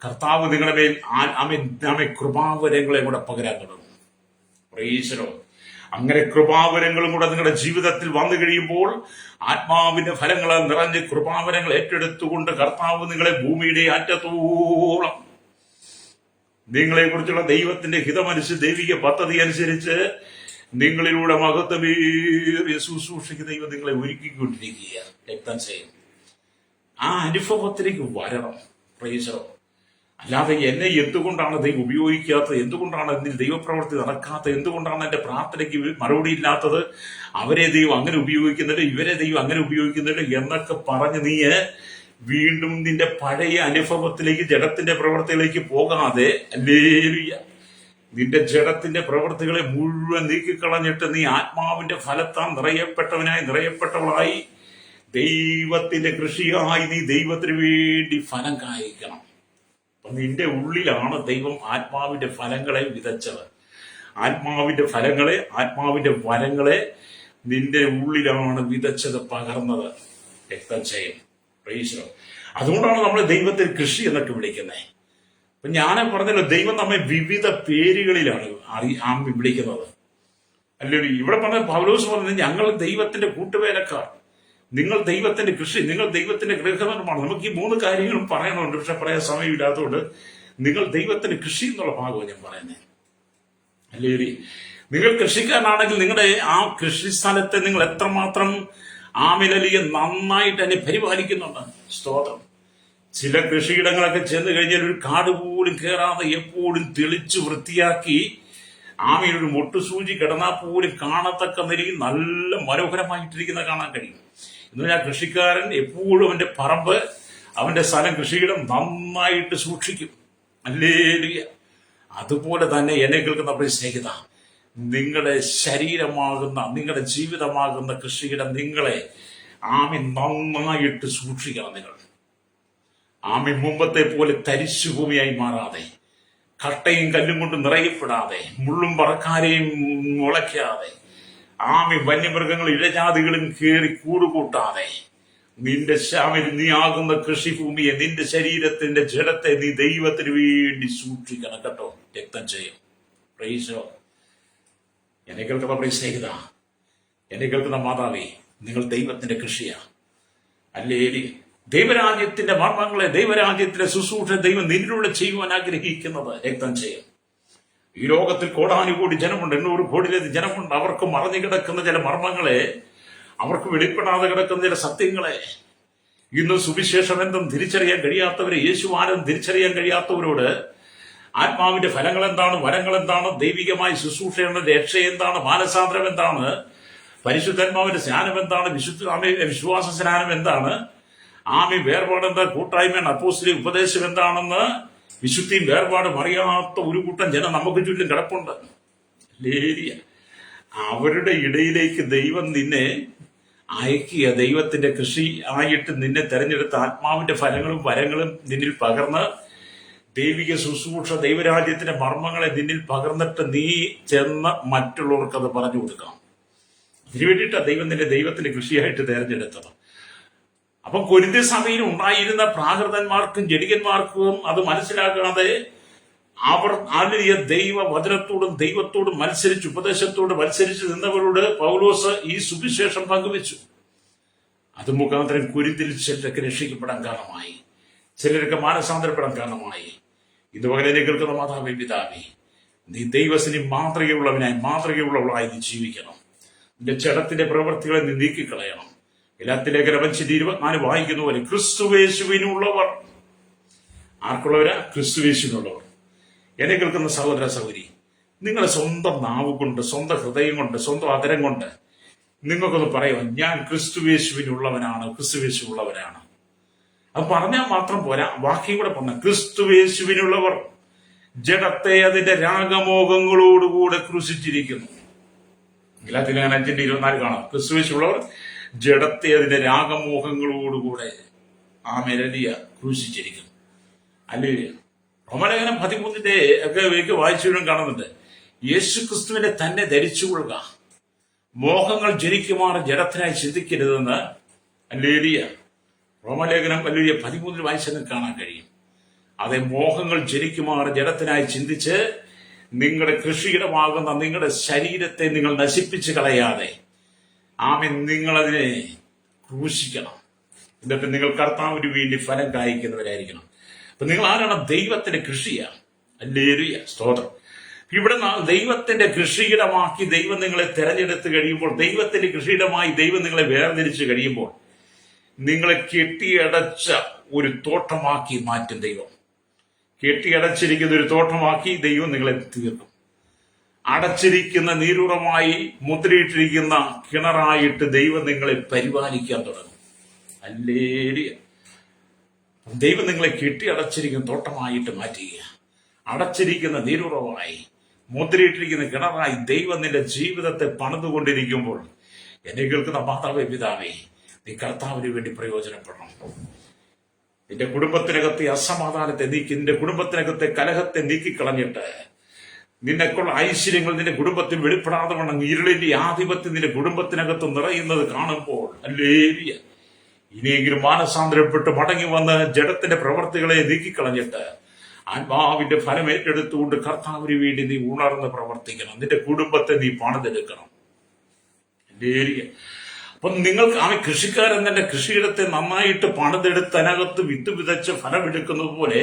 കർത്താവ് നിങ്ങളുടെ മേൽ കൃപാവരങ്ങളെ കൂടെ പകരാൻ തുടങ്ങും. Price the Lord. അങ്ങനെ കൃപാവരങ്ങളും കൂടെ നിങ്ങളുടെ ജീവിതത്തിൽ വന്നു കഴിയുമ്പോൾ ആത്മാവിന്റെ ഫലങ്ങളാൽ നിറഞ്ഞ് കൃപാവരങ്ങൾ ഏറ്റെടുത്തുകൊണ്ട് കർത്താവ് നിങ്ങളെ ഭൂമിയുടെ അറ്റത്തോളം നിങ്ങളെ കുറിച്ചുള്ള ദൈവത്തിന്റെ ഹിതമനുസരിച്ച്, ദൈവിക പദ്ധതി അനുസരിച്ച് നിങ്ങളിലൂടെ മഹത്വമേറിയ ശുശ്രൂഷയ്ക്ക് ദൈവം നിങ്ങളെ ഒരുക്കിക്കൊണ്ടിരിക്കുക. രക്തം ചെയ്യും. ആ അനുഭവത്തിലേക്ക് വരണം. Price the Lord. അല്ലാതെ എന്നെ എന്തുകൊണ്ടാണ് ദൈവം ഉപയോഗിക്കാത്തത്, എന്തുകൊണ്ടാണ് എന്നിൽ ദൈവപ്രവൃത്തി നടക്കാത്തത്, എന്തുകൊണ്ടാണ് എന്റെ പ്രാർത്ഥനയ്ക്ക് മറുപടി ഇല്ലാത്തത്, അവരെ ദൈവം അങ്ങനെ ഉപയോഗിക്കുന്നുണ്ട്, ഇവരെ ദൈവം അങ്ങനെ ഉപയോഗിക്കുന്നുണ്ട് എന്നൊക്കെ പറഞ്ഞ് നീ വീണ്ടും നിന്റെ പഴയ അനുഭവത്തിലേക്ക്, ജഡത്തിന്റെ പ്രവൃത്തിയിലേക്ക് പോകാതെ, ഹല്ലേലൂയ, നിന്റെ ജഡത്തിന്റെ പ്രവൃത്തികളെ മുഴുവൻ നീക്കിക്കളഞ്ഞിട്ട് നീ ആത്മാവിന്റെ ഫലത്താൽ നിറയപ്പെട്ടവളായി ദൈവത്തിന്റെ കൃഷിയായി നീ ദൈവത്തിന് വേണ്ടി ഫലം കായ്ക്കണം. അപ്പൊ നിന്റെ ഉള്ളിലാണ് ദൈവം ആത്മാവിന്റെ ഫലങ്ങളെ വിതച്ചത്. ആത്മാവിന്റെ ഫലങ്ങളെ നിന്റെ ഉള്ളിലാണ് വിതച്ചത്, പകർന്നത്. രക്തം ചെയ്യും. Price the Lord. അതുകൊണ്ടാണ് നമ്മൾ ദൈവത്തിൽ കൃഷി എന്നൊക്കെ വിളിക്കുന്നത്. അപ്പൊ ഞാൻ പറഞ്ഞല്ലോ, ദൈവം നമ്മെ വിവിധ പേരുകളിലാണ് വിളിക്കുന്നത്. അല്ലെങ്കിൽ ഇവിടെ പറഞ്ഞ പൗലോസ് പറഞ്ഞത്, ഞങ്ങൾ ദൈവത്തിന്റെ കൂട്ടുവേലക്കാർ, നിങ്ങൾ ദൈവത്തിന്റെ കൃഷി, നിങ്ങൾ ദൈവത്തിന്റെ ഗൃഹനിർമ്മാണം. നമുക്ക് ഈ 3 കാര്യങ്ങളും പറയണമുണ്ട്, പക്ഷെ പറയാൻ സമയമില്ലാത്തതുകൊണ്ട് നിങ്ങൾ ദൈവത്തിന്റെ കൃഷി എന്നുള്ള ഭാഗമാണ് ഞാൻ പറയുന്നത്. അല്ലേ, നിങ്ങൾ കൃഷിക്കാരനാണെങ്കിൽ നിങ്ങളുടെ ആ കൃഷി സ്ഥലത്തെ നിങ്ങൾ എത്രമാത്രം ആമിലലിയെ നന്നായിട്ട് തന്നെ പരിപാലിക്കുന്നുണ്ട്. സ്തോത്രം. ചില കൃഷിയിടങ്ങളൊക്കെ ചെന്ന് കഴിഞ്ഞാൽ ഒരു കാട് പോലും കയറാതെ എപ്പോഴും തെളിച്ച് വൃത്തിയാക്കി ആമയിലൊരു മൊട്ടുസൂചി കിടന്നാൽ പോലും കാണത്തക്ക നിലയിൽ നല്ല മനോഹരമായിട്ടിരിക്കുന്ന കാണാൻ കഴിയും. എന്നാൽ ആ കൃഷിക്കാരൻ എപ്പോഴും അവന്റെ പറമ്പ്, അവന്റെ സ്ഥലം, കൃഷിയിടം നന്നായിട്ട് സൂക്ഷിക്കും. ഹല്ലേലൂയ. അതുപോലെ തന്നെ എന്നെ കേൾക്കുന്ന പ്രിയ സ്നേഹിത, നിങ്ങളുടെ ശരീരമാകുന്ന, നിങ്ങളുടെ ജീവിതമാകുന്ന കൃഷിയിടം നിങ്ങളെ നന്നായിട്ട് സൂക്ഷിക്കണം. നിങ്ങൾ മുമ്പത്തെ പോലെ തരിശുഭൂമിയായി മാറാതെ, കട്ടയും കല്ലും കൊണ്ട് നിറയപ്പെടാതെ, മുള്ളും പറക്കാരെയും മുളയ്ക്കാതെ, വന്യമൃഗങ്ങളും ഇഴജാതികളും കയറി കൂടുകൂട്ടാതെ, നിന്റെ നീ ആകുന്ന കൃഷിഭൂമിയെ, നിന്റെ ശരീരത്തിന്റെ ജഡത്തെ നീ ദൈവത്തിന് വേണ്ടി സൂക്ഷിക്കണം കേട്ടോ. രക്തം ചെയ്യും. Price the Lord. എന്നെ കേൾക്കുന്ന പ്രിയ സ്നേഹിത, എന്നെ കേൾക്കുന്ന മാതാവേ, നിങ്ങൾ ദൈവത്തിന്റെ കൃഷിയാ. അല്ലേലി, ദൈവരാജ്യത്തിന്റെ മർമ്മങ്ങളെ, ദൈവരാജ്യത്തിന്റെ ശുശ്രൂഷ ദൈവം നിന്നിലൂടെ ചെയ്യുവാൻ ആഗ്രഹിക്കുന്നത്. രക്തം ചെയ്യും. ഈ ലോകത്തിൽ കോടാനുകോടി ജനമുണ്ട്, 800 കോടിയിലധികം ജനമുണ്ട്. അവർക്ക് മറഞ്ഞു കിടക്കുന്ന ചില മർമ്മങ്ങളെ, അവർക്ക് വെളിപ്പെടാതെ കിടക്കുന്ന ചില സത്യങ്ങളെ, ഇന്ന് സുവിശേഷം എന്തും തിരിച്ചറിയാൻ കഴിയാത്തവരെ, യേശുവാനും തിരിച്ചറിയാൻ കഴിയാത്തവരോട് ആത്മാവിന്റെ ഫലങ്ങൾ എന്താണ്, വരങ്ങൾ എന്താണ്, ദൈവികമായ ശുശ്രൂഷയുടെ രക്ഷ എന്താണ്, മാനസാന്തരം എന്താണ്, പരിശുദ്ധാത്മാവിന്റെ സ്നാനം എന്താണ്, വിശ്വാസ സ്നാനം എന്താണ്, വേർപാട് എന്താ, കൂട്ടായ്മയാണ്, അപ്പോസ്തലിക ഉപദേശം എന്താണെന്ന് വിശുദ്ധിയും വേർപാടും അറിയാത്ത ഒരു കൂട്ടം ജനം നമുക്ക് ചുറ്റും കിടപ്പുണ്ട്. അവരുടെ ഇടയിലേക്ക് ദൈവം നിന്നെ അയക്കിയ ദൈവത്തിന്റെ കൃഷി ആയിട്ട് നിന്നെ തെരഞ്ഞെടുത്ത ആത്മാവിന്റെ ഫലങ്ങളും വരങ്ങളും നിന്നിൽ പകർന്ന് ദൈവിക ശുശ്രൂഷ ദൈവരാജ്യത്തിന്റെ മർമ്മങ്ങളെ നിന്നിൽ പകർന്നിട്ട് നീ ചെന്ന് മറ്റുള്ളവർക്ക് അത് പറഞ്ഞു കൊടുക്കണം. ഇതിനു വേണ്ടിയിട്ടാണ് ദൈവം നിന്റെ ദൈവത്തിന്റെ കൃഷിയായിട്ട് തെരഞ്ഞെടുത്തത്. അപ്പം കൊരിന്ത്യ സഭയിൽ ഉണ്ടായിരുന്ന പ്രാകൃതന്മാർക്കും ജഡികന്മാർക്കും അത് മനസ്സിലാക്കാതെ അവർ ആലിയ ദൈവ വചനത്തോടും ദൈവത്തോടും മത്സരിച്ച് ഉപദേശത്തോട് മത്സരിച്ച് നിന്നവരോട് പൗലോസ് ഈ സുവിശേഷം പങ്കുവെച്ചു. അത് മുഖാന്തരം കൊരിന്ത്യയിൽ ചിലരൊക്കെ രക്ഷിക്കപ്പെടാൻ കാരണമായി, ചിലരൊക്കെ മാനസാന്തരപ്പെടാൻ കാരണമായി. ഇത് പകരം കേൾക്കുന്ന മാതാവേ, പിതാവേ, നീ ദൈവത്തിന് മാതൃകയുള്ളവളായി നീ ജീവിക്കണം. നിന്റെ ജഡത്തിന്റെ പ്രവൃത്തികളെ നീ നീക്കിക്കളയണം. എല്ലാത്തിലേക്ക് 5:24 വായിക്കുന്ന പോലെ ക്രിസ്തുവേശുവിനുള്ളവർ. ആർക്കുള്ളവരാ? ക്രിസ്തുവേശുവിനുള്ളവർ. എന്നെ കേൾക്കുന്ന സഹോദര സഹോദരി, നിങ്ങളെ സ്വന്തം നാവ് കൊണ്ട്, സ്വന്തം ഹൃദയം കൊണ്ട്, സ്വന്തം അതരം കൊണ്ട് നിങ്ങൾക്കൊന്ന് പറയുക, ഞാൻ ക്രിസ്തുവേശുവിനുള്ളവനാണ്, ക്രിസ്തുവേശുവുള്ളവനാണ്. അത് പറഞ്ഞാൽ മാത്രം പോരാ, വാക്യം കൂടെ പറഞ്ഞ ക്രിസ്തുവേശുവിനുള്ളവർ ജഡത്തെ അതിന്റെ രാഗമോഹങ്ങളോടുകൂടെ ക്രൂശിച്ചിരിക്കുന്നു. 5:24 കാണാം. ക്രിസ്തുവേശുള്ളവർ ജഡത്തെ അതിന്റെ രാഗമോഹങ്ങളോടുകൂടെ ക്രൂശിച്ചിരിക്കുന്നു. അല്ലേ? റോമലേഖനം 13 ഒക്കെ വായിച്ചുകൊണ്ടും കാണുന്നുണ്ട്. യേശു ക്രിസ്തുവിനെ തന്നെ ധരിച്ചുകൊള്ളുക, മോഹങ്ങൾ ജനിക്കുമാർ ജഡത്തിനായി ചിന്തിക്കരുതെന്ന്. അല്ലേലിയ. റോമലേഖനം 13 വായിച്ചെന്ന് കാണാൻ കഴിയും. അതെ, മോഹങ്ങൾ ജനിക്കുമാർ ജഡത്തിനായി ചിന്തിച്ച് നിങ്ങളുടെ കൃഷിയിടമാകുന്ന നിങ്ങളുടെ ശരീരത്തെ നിങ്ങൾ നശിപ്പിച്ചു കളയാതെ നിങ്ങളതിനെ ക്രൂശിക്കണം. എന്നിട്ട് നിങ്ങൾ കർത്താവിന് വേണ്ടി ഫലം കായ്ക്കുന്നവരായിരിക്കണം. അപ്പൊ നിങ്ങൾ ആരാണ്? ദൈവത്തിന്റെ കൃഷിയാണ്. ഹല്ലേലൂയ, സ്തോത്രം. ഇവിടെ ദൈവത്തിന്റെ കൃഷിയിടമാക്കി ദൈവം നിങ്ങളെ തെരഞ്ഞെടുത്ത് കഴിയുമ്പോൾ, ദൈവത്തിന്റെ കൃഷിയിടമായി ദൈവം നിങ്ങളെ വേർതിരിച്ച് കഴിയുമ്പോൾ, നിങ്ങളെ കെട്ടിയടച്ച ഒരു തോട്ടമാക്കി മാറ്റും ദൈവം. കെട്ടിയടച്ചിരിക്കുന്ന ഒരു തോട്ടമാക്കി ദൈവം നിങ്ങളെ തീർക്കും. അടച്ചിരിക്കുന്ന നീരുറമായി മുദ്രയിട്ടിരിക്കുന്ന കിണറായിട്ട് ദൈവം നിങ്ങളെ പരിപാലിക്കാൻ തുടങ്ങും. ഹല്ലേലൂയ. ദൈവം നിങ്ങളെ കെട്ടിയടച്ചിരിക്കുന്ന തോട്ടമായിട്ട് മാറ്റുക. അടച്ചിരിക്കുന്ന നീരുറവായി മുദ്രയിട്ടിരിക്കുന്ന കിണറായി ദൈവം നിന്റെ ജീവിതത്തെ പണിതുകൊണ്ടിരിക്കുമ്പോൾ, എന്നെ കേൾക്കുന്ന മാതാവേ, പിതാവേ, നീ കർത്താവിന് വേണ്ടി പ്രയോജനപ്പെടണം. നിന്റെ കുടുംബത്തിനകത്തെ അസമാധാനത്തെ നീക്കി, നിന്റെ കുടുംബത്തിനകത്തെ കലഹത്തെ നീക്കിക്കളഞ്ഞിട്ട്, നിന്നെക്കുള്ള ഐശ്വര്യങ്ങൾ നിന്റെ കുടുംബത്തിൽ വെളിപ്പെടാതെ വണ്ണം ഇരുളിന്റെ ആധിപത്യം നിന്റെ കുടുംബത്തിനകത്ത് നിറയുന്നത് കാണുമ്പോൾ, ഹല്ലേലൂയ, ഇനിയെങ്കിലും മാനസാന്തരപ്പെട്ട് മടങ്ങി വന്ന് ജഡത്തിന്റെ പ്രവർത്തികളെ നീക്കിക്കളഞ്ഞിട്ട് ആത്മാവിന്റെ ഫലം ഏറ്റെടുത്തുകൊണ്ട് കർത്താവിന് വേണ്ടി നീ ഉണർന്ന് പ്രവർത്തിക്കണം. നിന്റെ കുടുംബത്തെ നീ പണിതെടുക്കണം. ഹല്ലേലൂയ. അപ്പൊ നിങ്ങൾക്ക് കൃഷിക്കാരൻ തന്റെ കൃഷിയിടത്തെ നന്നായിട്ട് പണിതെടുത്ത് അതിനകത്ത് വിത്ത് വിതച്ച് ഫലമെടുക്കുന്നത് പോലെ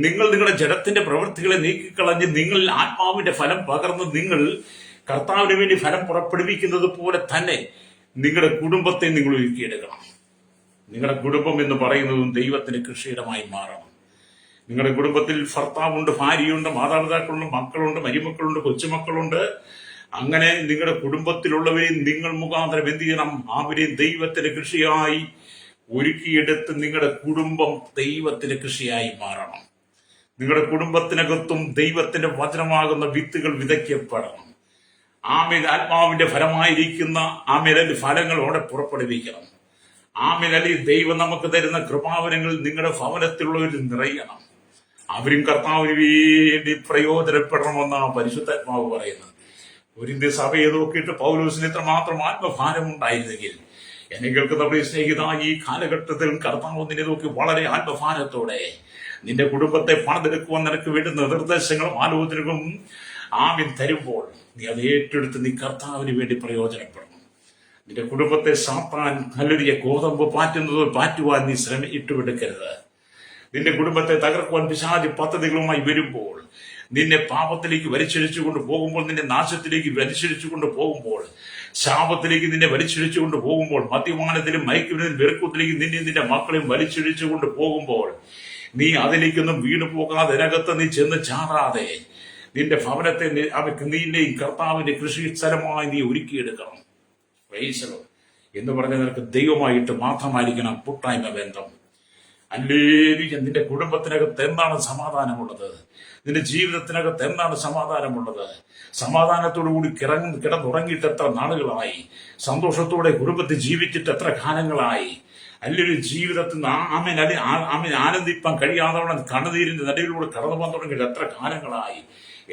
നിങ്ങൾ നിങ്ങളുടെ ജഡത്തിന്റെ പ്രവൃത്തികളെ നീക്കിക്കളഞ്ഞ് നിങ്ങൾ ആത്മാവിന്റെ ഫലം പകർന്ന് നിങ്ങൾ കർത്താവിന് വേണ്ടി ഫലം പുറപ്പെടുവിക്കുന്നത് പോലെ തന്നെ നിങ്ങളുടെ കുടുംബത്തെ നിങ്ങൾ ഒരുക്കിയെടുക്കണം. നിങ്ങളുടെ കുടുംബം എന്ന് പറയുന്നതും ദൈവത്തിന്റെ കൃഷിയിടമായി മാറണം. നിങ്ങളുടെ കുടുംബത്തിൽ ഭർത്താവുണ്ട്, ഭാര്യയുണ്ട്, മാതാപിതാക്കളുണ്ട്, മക്കളുണ്ട്, മരുമക്കളുണ്ട്, കൊച്ചുമക്കളുണ്ട്. അങ്ങനെ നിങ്ങളുടെ കുടുംബത്തിലുള്ളവരെയും നിങ്ങൾ മുഖാന്തരം എന്ത് ചെയ്യണം? അവരെയും ദൈവത്തിന്റെ കൃഷിയായി ഒരുക്കിയെടുത്ത് നിങ്ങളുടെ കുടുംബം ദൈവത്തിന്റെ കൃഷിയായി മാറണം. നിങ്ങളുടെ കുടുംബത്തിനകത്തും ദൈവത്തിന്റെ വചനമാകുന്ന വിത്തുകൾ വിതയ്ക്കപ്പെടണം. ആത്മാവിന്റെ ഫലമായിരിക്കുന്ന ഫലങ്ങളോടെ പുറപ്പെടുവിക്കണം. ദൈവം നമുക്ക് തരുന്ന കൃപാവനങ്ങൾ നിങ്ങളുടെ ഭവനത്തിലുള്ളവരിൽ നിറയണം. അവരും കർത്താവിന് വേണ്ടി പ്രയോജനപ്പെടണമെന്നാണ് പരിശുദ്ധാത്മാവ് പറയുന്നത്. കൊരിന്ത്യ സഭയെ നോക്കിയിട്ട് പൗലോസിന് ഇത്രമാത്രം ആത്മഭാരം ഉണ്ടായിരുന്നെങ്കിൽ, എന്നെ കേൾക്കുന്ന പ്രിയ സ്നേഹിത, ഈ കാലഘട്ടത്തിൽ കർത്താവ് നിന്നെ നോക്കി വളരെ ആത്മഭാരത്തോടെ നിന്റെ കുടുംബത്തെ പണിതെടുക്കുവാൻ നിനക്ക് വേണ്ടുന്ന നിർദ്ദേശങ്ങളും ആലോചനകളും തരുമ്പോൾ നീ അത് ഏറ്റെടുത്ത് നീ കർത്താവിന് വേണ്ടി പ്രയോജനപ്പെടണം. നിന്റെ കുടുംബത്തെ സാത്താൻ നല്ലൊരു ഗോതമ്പ് പാറ്റുവാൻ നീ ഇട്ടുവിടുക്കരുത്. നിന്റെ കുടുംബത്തെ തകർക്കുവാൻ പിശാചി പദ്ധതികളുമായി വരുമ്പോൾ, നിന്നെ പാപത്തിലേക്ക് വലിച്ചിഴിച്ചുകൊണ്ട് പോകുമ്പോൾ, നിന്നെ നാശത്തിലേക്ക് വലിച്ചിഴിച്ചുകൊണ്ട് പോകുമ്പോൾ, ശാപത്തിലേക്ക് നിന്നെ വലിച്ചിഴിച്ചുകൊണ്ട് പോകുമ്പോൾ, മദ്യപാനത്തിലും മയക്കുമരുന്നിലും വെറുക്കത്തിലേക്ക് നിന്റെ മക്കളെയും വലിച്ചിഴിച്ചുകൊണ്ട് പോകുമ്പോൾ, നീ അതിലേക്കൊന്നും വീണു പോകാതെ അതിനകത്ത് നീ ചെന്ന് ചാടാതെ നിന്റെ ഭവനത്തെ നിന്റെയും കർത്താവിന്റെ കൃഷി സ്ഥലമായി നീ ഒരുക്കിയെടുക്കണം. എന്ന് പറഞ്ഞാൽ നിനക്ക് ദൈവമായിട്ട് മാത്രമായിരിക്കണം കൂട്ടായ്മ ബന്ധം. അല്ലേലൂയ. നിന്റെ കുടുംബത്തിനകത്ത് എന്താണ് സമാധാനമുള്ളത്? നിന്റെ ജീവിതത്തിനകത്ത് എന്താണ് സമാധാനമുള്ളത്? സമാധാനത്തോടു കൂടി കിടന്നുറങ്ങിയിട്ട് എത്ര നാളുകളായി? സന്തോഷത്തോടെ കുടുംബത്തിൽ ജീവിച്ചിട്ട് എത്ര കാലങ്ങളായി? അല്ലെങ്കിൽ ജീവിതത്തിൽ ആമൻ ആനന്ദിപ്പാൻ കഴിയാതവണ്ണം കണ്ണുനീരിന്റെ നടുവിലൂടെ കടന്നു പോകാൻ തുടങ്ങിയിട്ട് എത്ര കാലങ്ങളായി?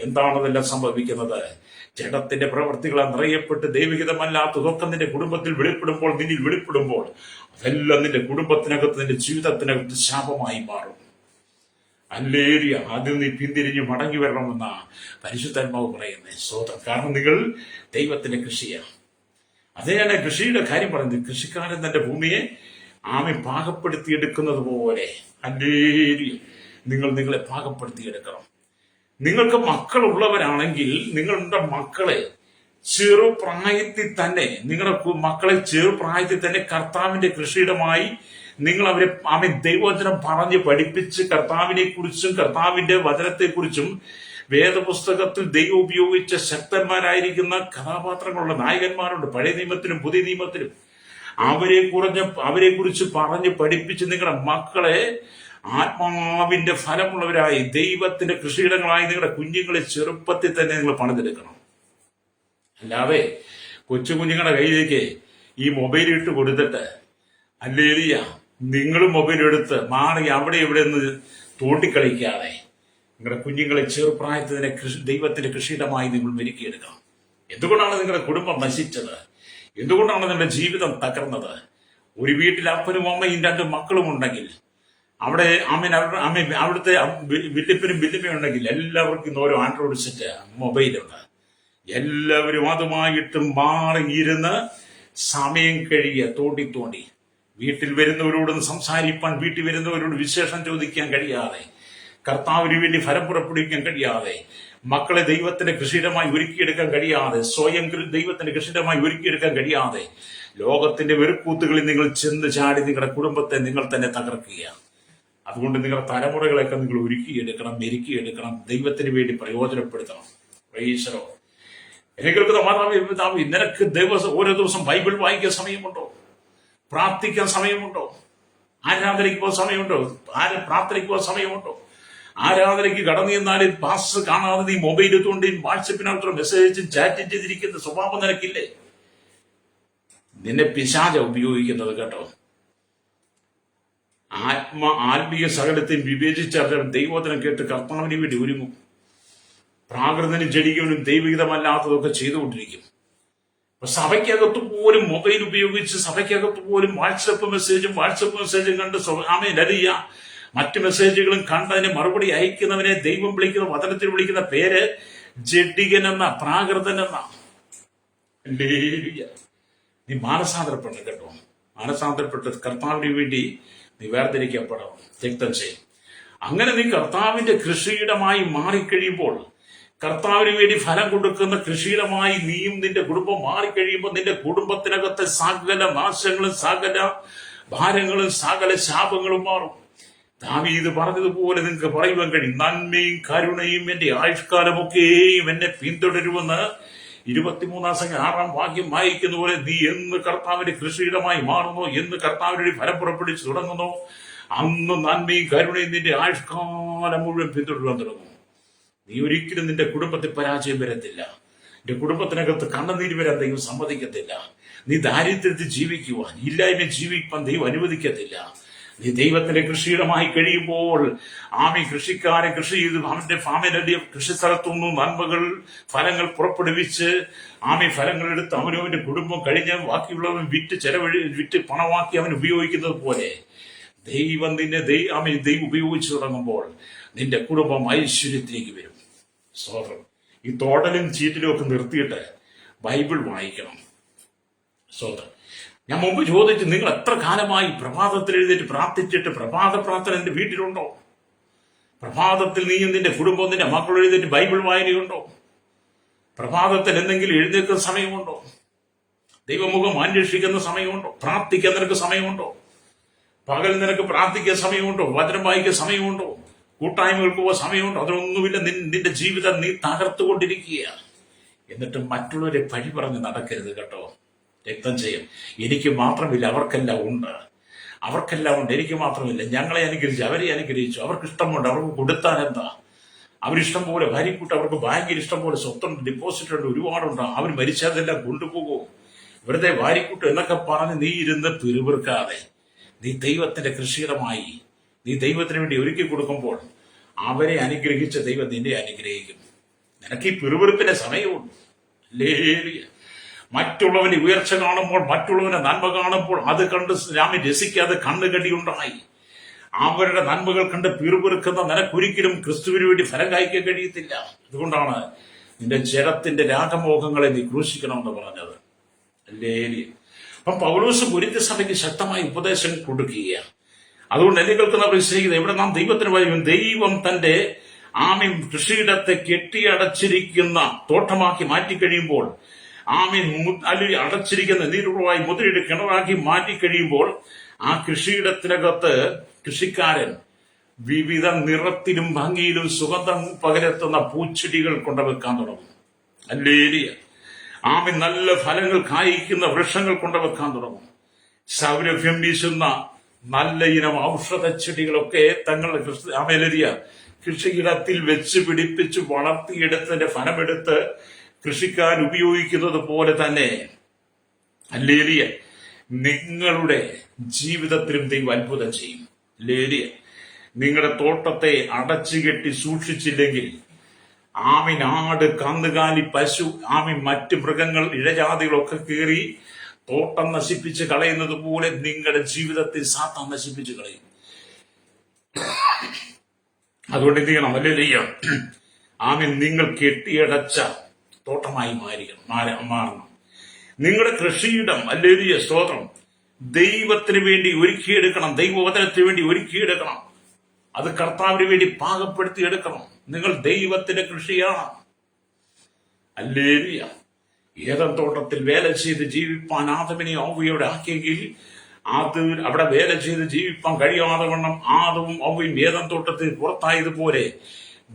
എന്താണതെല്ലാം സംഭവിക്കുന്നത്? ജഡത്തിന്റെ പ്രവൃത്തികളെ നിറയപ്പെട്ട് ദൈവഹിതമല്ലാത്തതൊക്കെ നിന്റെ കുടുംബത്തിൽ വെളിപ്പെടുമ്പോൾ, നിന്നിൽ വെളിപ്പെടുമ്പോൾ, അതെല്ലാം നിന്റെ കുടുംബത്തിനകത്ത്, നിന്റെ ജീവിതത്തിനകത്ത് ശാപമായി മാറും. ഹല്ലേലൂയ. ആദ്യം നീ പിന്തിരിഞ്ഞ് മടങ്ങി വരണമെന്ന പരിശുദ്ധാത്മാവ് പറയുന്നത് സ്വതം. കാരണം നിങ്ങൾ ദൈവത്തിന്റെ കൃഷിയാണ്. അതേയാണ് കൃഷിയുടെ കാര്യം പറയുന്നത്. കൃഷിക്കാരൻ തന്റെ ഭൂമിയെ പാകപ്പെടുത്തിയെടുക്കുന്നത് പോലെ ഹല്ലേലൂയ നിങ്ങളെ പാകപ്പെടുത്തിയെടുക്കണം. നിങ്ങൾക്ക് മക്കളുള്ളവരാണെങ്കിൽ നിങ്ങളുടെ മക്കളെ ചെറുപ്രായത്തിൽ തന്നെ, നിങ്ങളുടെ മക്കളെ ചെറുപ്രായത്തിൽ തന്നെ കർത്താവിന്റെ കൃഷിയിടമായി നിങ്ങൾ അവരെ ദൈവവചനം പറഞ്ഞ് പഠിപ്പിച്ച് കർത്താവിനെ കുറിച്ചും കർത്താവിന്റെ വചനത്തെക്കുറിച്ചും വേദപുസ്തകത്തിൽ ദൈവം ഉപയോഗിച്ച ശക്തന്മാരായിരിക്കുന്ന കഥാപാത്രങ്ങളുള്ള നായകന്മാരുണ്ട് പഴയ നിയമത്തിലും പുതിയ നിയമത്തിലും. അവരെ കുറിച്ച് പറഞ്ഞ് പഠിപ്പിച്ച് നിങ്ങളുടെ മക്കളെ ആത്മാവിന്റെ ഫലമുള്ളവരായി ദൈവത്തിന്റെ കൃഷിയിടങ്ങളായി നിങ്ങളുടെ കുഞ്ഞുങ്ങളെ ചെറുപ്പത്തിൽ തന്നെ നിങ്ങൾ പണിതെടുക്കണം. അല്ലാതെ കൊച്ചു കുഞ്ഞുങ്ങളുടെ കയ്യിലേക്ക് ഈ മൊബൈൽ ഇട്ട് കൊടുത്തിട്ട് ഹല്ലേലൂയ നിങ്ങളും മൊബൈൽ എടുത്ത് മാറി അവിടെ ഇവിടെ നിന്ന് തോണ്ടിക്കളിക്കാതെ നിങ്ങളുടെ കുഞ്ഞുങ്ങളെ ചെറുപ്രായത്തിൽ തന്നെ ദൈവത്തിന്റെ കൃഷിയിടമായി നിങ്ങൾ ഒരുക്കിയെടുക്കണം. എന്തുകൊണ്ടാണ് നിങ്ങളുടെ കുടുംബം നശിച്ചത്? എന്തുകൊണ്ടാണ് നിങ്ങളുടെ ജീവിതം തകർന്നത്? ഒരു വീട്ടിൽ അപ്പനും അമ്മയും 2 മക്കളും ഉണ്ടെങ്കിൽ അവിടെ അവിടുത്തെ വില്ലിപ്പനും ബില്ലിപ്പനും ഉണ്ടെങ്കിൽ എല്ലാവർക്കും ഓരോ ആൻഡ്രോയിഡ് സെറ്റ് മൊബൈലുണ്ട്. എല്ലാവരും അതുമായിട്ട് മാറിയിരുന്ന് സമയം കഴിയുക തോണ്ടി വീട്ടിൽ വരുന്നവരോടൊന്ന് സംസാരിപ്പാൻ, വീട്ടിൽ വരുന്നവരോട് വിശേഷം ചോദിക്കാൻ കഴിയാതെ, കർത്താവിന് വേണ്ടി ഫലം പുറപ്പെടുവിക്കാൻ കഴിയാതെ, മക്കളെ ദൈവത്തിന്റെ കൃഷിയിടമായി ഒരുക്കിയെടുക്കാൻ കഴിയാതെ, സ്വയം ദൈവത്തിന്റെ കൃഷിയിടമായി ഒരുക്കിയെടുക്കാൻ കഴിയാതെ ലോകത്തിന്റെ വെറുക്കൂത്തുകളിൽ നിങ്ങൾ ചെന്ന് ചാടി നിങ്ങളുടെ കുടുംബത്തെ നിങ്ങൾ തന്നെ തകർക്കുക. അതുകൊണ്ട് നിങ്ങളുടെ തലമുറകളൊക്കെ നിങ്ങൾ ഒരുക്കിയെടുക്കണം, മെരുക്കിയെടുക്കണം, ദൈവത്തിന് വേണ്ടി പ്രയോജനപ്പെടുത്തണം. പ്രൈസലോ. എനിക്ക് മാതാവ് നിനക്ക് ഓരോ ദിവസം ബൈബിൾ വായിക്കാൻ സമയമുണ്ടോ? പ്രാർത്ഥിക്കാൻ സമയമുണ്ടോ? ആരാധനയ്ക്ക് പോകാൻ സമയമുണ്ടോ? പ്രാർത്ഥനയ്ക്ക് പോകാൻ സമയമുണ്ടോ? ആരാധനയ്ക്ക് കടന്നു ചെന്നാലും പാസ് കാണാതെ നീ മൊബൈൽ എത്തുകൊണ്ട് വാട്സപ്പിനകത്ത് മെസ്സേജും ചാറ്റും ചെയ്തിരിക്കുന്ന സ്വഭാവം നിനക്കില്ലേ? നിന്നെ പിശാച ഉപയോഗിക്കുന്നത് കേട്ടോ. ആത്മീയ സകലത്തെയും വിവേചിച്ചറിയാൻ ദൈവവചനം കേട്ട് കർത്താവിന് വേണ്ടി ഒരുങ്ങും. പ്രാകൃതനും ജഡികനും ദൈവഹിതമല്ലാത്തതൊക്കെ ചെയ്തുകൊണ്ടിരിക്കും. സഭയ്ക്കകത്ത് പോലും മൊബൈൽ ഉപയോഗിച്ച് സഭയ്ക്കകത്ത് പോലും വാട്സപ്പ് മെസ്സേജും കണ്ട് ലരിയ മറ്റു മെസ്സേജുകളും കണ്ടതിന് മറുപടി അയക്കുന്നവനെ ദൈവം വിളിക്കുന്ന, വചനത്തിൽ വിളിക്കുന്ന പേര് ജഡികനെന്ന, പ്രാകൃതനെന്ന. നീ മാനസാന്തരപ്പെടണം കേട്ടോ. മാനസാന്തരപ്പെട്ട് കർത്താവിന് വേണ്ടി നീ വേർതിരിക്കപ്പെടണം, രക്തം ചെയ്യും. അങ്ങനെ നീ കർത്താവിന്റെ കൃഷിയിടമായി മാറിക്കഴിയുമ്പോൾ, കർത്താവിന് വേണ്ടി ഫലം കൊടുക്കുന്ന കൃഷിയിടമായി നീയും നിന്റെ കുടുംബം മാറിക്കഴിയുമ്പോൾ നിന്റെ കുടുംബത്തിനകത്തെ സകല നാശങ്ങളും സകല ഭാരങ്ങളും സകല ശാപങ്ങളും മാറും. ദാവീദ് പറഞ്ഞതുപോലെ നിങ്ങൾക്ക് പറയുവാൻ കഴിയും, നന്മയും കരുണയും എന്റെ ആയുഷ്കാലമൊക്കെയും എന്നെ പിന്തുടരുമെന്ന് 23-6 വാക്യം വായിക്കുന്ന പോലെ നീ എന്ന് കർത്താവിന്റെ കൃഷിയിടമായി മാറുന്നു, എന്ന് കർത്താവിന്റെ ഫലം പുറപ്പെടുവിച്ച് തുടങ്ങുന്നു, അന്ന് നന്മയും കരുണയും നിന്റെ ആയുഷ്കാലം മുഴുവൻ പിന്തുടരുവാൻ തുടങ്ങും. നീ ഒരിക്കലും നിന്റെ കുടുംബത്തിൽ പരാജയം വരത്തില്ല. നിന്റെ കുടുംബത്തിനകത്ത് കണ്ണുനീര് വരാൻ ദൈവം സമ്മതിക്കത്തില്ല. നീ ദാരിദ്ര്യത്തിൽ ജീവിക്കുവാൻ, ഇല്ലായ്മ ജീവിക്കാൻ ദൈവം അനുവദിക്കത്തില്ല. നീ ദൈവത്തിന്റെ കൃഷിയിടമായി കഴിയുമ്പോൾ കൃഷിക്കാരെ കൃഷി ചെയ്ത് അവന്റെ ഫാമിലെ കൃഷി സ്ഥലത്തുനിന്ന് നന്മകൾ ഫലങ്ങൾ പുറപ്പെടുവിച്ച് ഫലങ്ങൾ എടുത്ത് അവനവന്റെ കുടുംബം കഴിഞ്ഞ് ബാക്കിയുള്ളവൻ വിറ്റ് പണമാക്കി അവൻ ഉപയോഗിക്കുന്നത് പോലെ ദൈവം നിന്നെ ദൈവം ഉപയോഗിച്ചു തുടങ്ങുമ്പോൾ നിന്റെ കുടുംബം ഐശ്വര്യത്തിലേക്ക് വരും. സ്വതന്ത്രം. ഈ തോടലും ചീറ്റിലും ഒക്കെ നിർത്തിയിട്ട് ബൈബിൾ വായിക്കണം. സ്വതന്ത്രം. ഞാൻ മുമ്പ് ചോദിച്ചു, നിങ്ങൾ എത്ര കാലമായി പ്രഭാതത്തിൽ എഴുന്നേറ്റ് പ്രാർത്ഥിച്ചിട്ട് പ്രഭാത പ്രാർത്ഥന എന്റെ വീട്ടിലുണ്ടോ? പ്രഭാതത്തിൽ നീയും നിന്റെ കുടുംബവും നിന്റെ മക്കൾ എഴുന്നേറ്റ് ബൈബിൾ വായനയുണ്ടോ? പ്രഭാതത്തിൽ എന്തെങ്കിലും എഴുന്നേൽക്കുന്ന സമയമുണ്ടോ? ദൈവമുഖം അന്വേഷിക്കുന്ന സമയമുണ്ടോ? പ്രാർത്ഥിക്കാൻ നിനക്ക് സമയമുണ്ടോ? പകൽ നിനക്ക് പ്രാർത്ഥിക്കാൻ സമയമുണ്ടോ? വചനം വായിക്കാൻ സമയമുണ്ടോ? കൂട്ടായ്മകൾക്ക് പോകാൻ സമയമുണ്ടോ? അതൊന്നുമില്ല. നിന്റെ ജീവിതം നീ തകർത്തുകൊണ്ടിരിക്കുകയാണ്. എന്നിട്ട് മറ്റുള്ളവരെ പഴി പറഞ്ഞ് നടക്കരുത് കേട്ടോ. രക്തം ചെയ്യും. എനിക്ക് മാത്രമില്ല, അവർക്കെല്ലാം ഉണ്ട്. അവർക്കെല്ലാം ഉണ്ട്, എനിക്ക് മാത്രമില്ല. ഞങ്ങളെ അനുഗ്രഹിച്ചു, അവരെ അനുഗ്രഹിച്ചു. അവർക്ക് ഇഷ്ടമുണ്ട്, അവർക്ക് കൊടുത്താൽ എന്താ? അവരിഷ്ടം പോലെ ഭാര്യക്കൂട്ട്, അവർക്ക് ബാങ്കിൽ ഇഷ്ടം പോലെ സ്വത്തുണ്ട്, ഡെപ്പോസിറ്റ് ഉണ്ട്, ഒരുപാടുണ്ട്. അവർ മരിച്ചതെല്ലാം കൊണ്ടുപോകുമോ? വെറുതെ വാരിക്കൂട്ട് എന്നൊക്കെ പറഞ്ഞ് നീ ഇരുന്ന് പിറുപിറുക്കാതെ നീ ദൈവത്തിന്റെ കൃഷിയിടമായി നീ ദൈവത്തിന് വേണ്ടി ഒരുക്കി കൊടുക്കുമ്പോൾ അവരെ അനുഗ്രഹിച്ച ദൈവം നിന്നെ അനുഗ്രഹിക്കും. നിനക്ക് ഈ പിറുപിറുപ്പിന്റെ സമയമുണ്ട്. ഹല്ലേലൂയ. മറ്റുള്ളവന്റെ ഉയർച്ച കാണുമ്പോൾ, മറ്റുള്ളവന്റെ നന്മ കാണുമ്പോൾ അത് കണ്ട് രാമൻ രസിക്കാതെ കണ്ണുകടിയുണ്ടായി. അവരുടെ നന്മകൾ കണ്ട് പിറുപിറുക്കുന്ന നിനക്കൊരിക്കലും ക്രിസ്തുവിന് വേണ്ടി ഫലം കായ്ക്കാൻ കഴിയത്തില്ല. അതുകൊണ്ടാണ് നിന്റെ ജഡത്തിന്റെ രാഗമോഹങ്ങളെ നീ ക്രൂശിക്കണമെന്ന് പറഞ്ഞത്. ഹല്ലേലൂയ. അപ്പം പൗലോസ് കൊരിന്ത്യ സഭയ്ക്ക് ശക്തമായ ഉപദേശം കൊടുക്കുകയാണ്. അതുകൊണ്ട് എന്നെ കേൾക്കുന്ന പരിശീലിക്കുന്നത്, ഇവിടെ നാം ദൈവത്തിന് പറയും, ദൈവം തന്റെ ആമീൻ കൃഷിയിടത്തെ കെട്ടിയടച്ചിരിക്കുന്ന തോട്ടമാക്കി മാറ്റിക്കഴിയുമ്പോൾ, ആമീൻ അടച്ചിരിക്കുന്ന നീരുറവായി മുതിരിട്ട് കിണറാക്കി മാറ്റിക്കഴിയുമ്പോൾ, ആ കൃഷിയിടത്തിനകത്ത് കൃഷിക്കാരൻ വിവിധ നിറത്തിലും ഭംഗിയിലും സുഗന്ധം പകരെത്തുന്ന പൂച്ചെടികൾ കൊണ്ടുവെക്കാൻ തുടങ്ങും. ഹല്ലേലൂയ. ആമീൻ നല്ല ഫലങ്ങൾ കായ്ക്കുന്ന വൃക്ഷങ്ങൾ കൊണ്ടുവെക്കാൻ തുടങ്ങും. സൗരഭ്യം വീശുന്ന നല്ല ഇനം ഔഷധ ചെടികളൊക്കെ തങ്ങളുടെ കൃഷിയിടത്തിൽ വെച്ച് പിടിപ്പിച്ച് വളർത്തിയെടുത്തതിന്റെ ഫലമെടുത്ത് കൃഷിക്കാർ ഉപയോഗിക്കുന്നത് പോലെ തന്നെ ഹല്ലേലൂയ നിങ്ങളുടെ ജീവിതത്തിലും ദൈവം അത്ഭുതം ചെയ്യും. ഹല്ലേലൂയ. നിങ്ങളുടെ തോട്ടത്തെ അടച്ചുകെട്ടി സൂക്ഷിച്ചില്ലെങ്കിൽ ആമീൻ ആട്, കന്നുകാലി, പശു, ആമീൻ മറ്റ് മൃഗങ്ങൾ, ഇഴജാതികളൊക്കെ കയറി തോട്ടം നശിപ്പിച്ച് കളയുന്നത് പോലെ നിങ്ങളുടെ ജീവിതത്തിൽ സാത്താൻ നശിപ്പിച്ച് കളയും. അതുകൊണ്ട് എന്ത് ചെയ്യണം? ഹല്ലേലൂയ. ആമീൻ നിങ്ങൾ കെട്ടിയടച്ച തോട്ടമായി മാറണം. നിങ്ങളുടെ കൃഷിയിടം, ഹല്ലേലൂയ സ്തോത്രം, ദൈവത്തിന് വേണ്ടി ഒരുക്കിയെടുക്കണം. ദൈവവചനത്തിന് വേണ്ടി ഒരുക്കിയെടുക്കണം. അത് കർത്താവിന് വേണ്ടി പാകപ്പെടുത്തി എടുക്കണം. നിങ്ങൾ ദൈവത്തിന്റെ കൃഷിയാണ്. ഹല്ലേലൂയ. ഏദൻ തോട്ടത്തിൽ വേല ചെയ്ത് ജീവിപ്പാൻ ആദമിനെ ഔവയോടെ ആക്കിയെങ്കിൽ അത് അവിടെ വേല ചെയ്ത് ജീവിപ്പാൻ കഴിയാതെ വണ്ണം ആദവും ഔവയും ഏദൻ തോട്ടത്തിൽ പുറത്തായതുപോലെ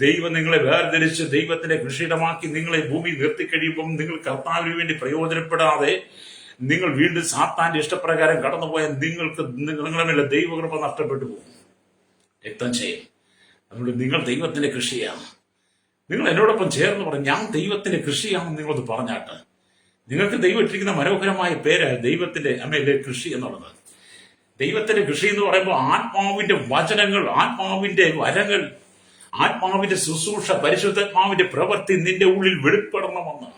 ദൈവം നിങ്ങളെ വേർതിരിച്ച് ദൈവത്തിന്റെ കൃഷിയിടമാക്കി നിങ്ങളെ ഭൂമി നിർത്തിക്കഴിയുമ്പം നിങ്ങൾ കർത്താവിന് വേണ്ടി പ്രയോജനപ്പെടാതെ നിങ്ങൾ വീണ്ടും സാത്താന്റെ ഇഷ്ടപ്രകാരം കടന്നുപോയാൽ നിങ്ങളുടെ മേലെ ദൈവകൃപ നഷ്ടപ്പെട്ടു പോകും, രക്തം ചെയ്യും. അതുകൊണ്ട് നിങ്ങൾ ദൈവത്തിന്റെ കൃഷിയാണ്. നിങ്ങൾ എന്നോടൊപ്പം ചേർന്ന് പറഞ്ഞു, ഞാൻ ദൈവത്തിന്റെ കൃഷിയാണെന്ന് നിങ്ങളത് പറഞ്ഞാട്ട്. നിങ്ങൾക്ക് ദൈവം ഇട്ടിരിക്കുന്ന മനോഹരമായ പേര് ദൈവത്തിന്റെ അമ്മയിലെ കൃഷി എന്നുള്ളത്. ദൈവത്തിന്റെ കൃഷി എന്ന് പറയുമ്പോൾ ആത്മാവിന്റെ വചനങ്ങൾ, ആത്മാവിന്റെ വരങ്ങൾ, ആത്മാവിന്റെ ശുശ്രൂഷ, പരിശുദ്ധാത്മാവിന്റെ പ്രവൃത്തി നിന്റെ ഉള്ളിൽ വെളിപ്പെടണമെന്ന്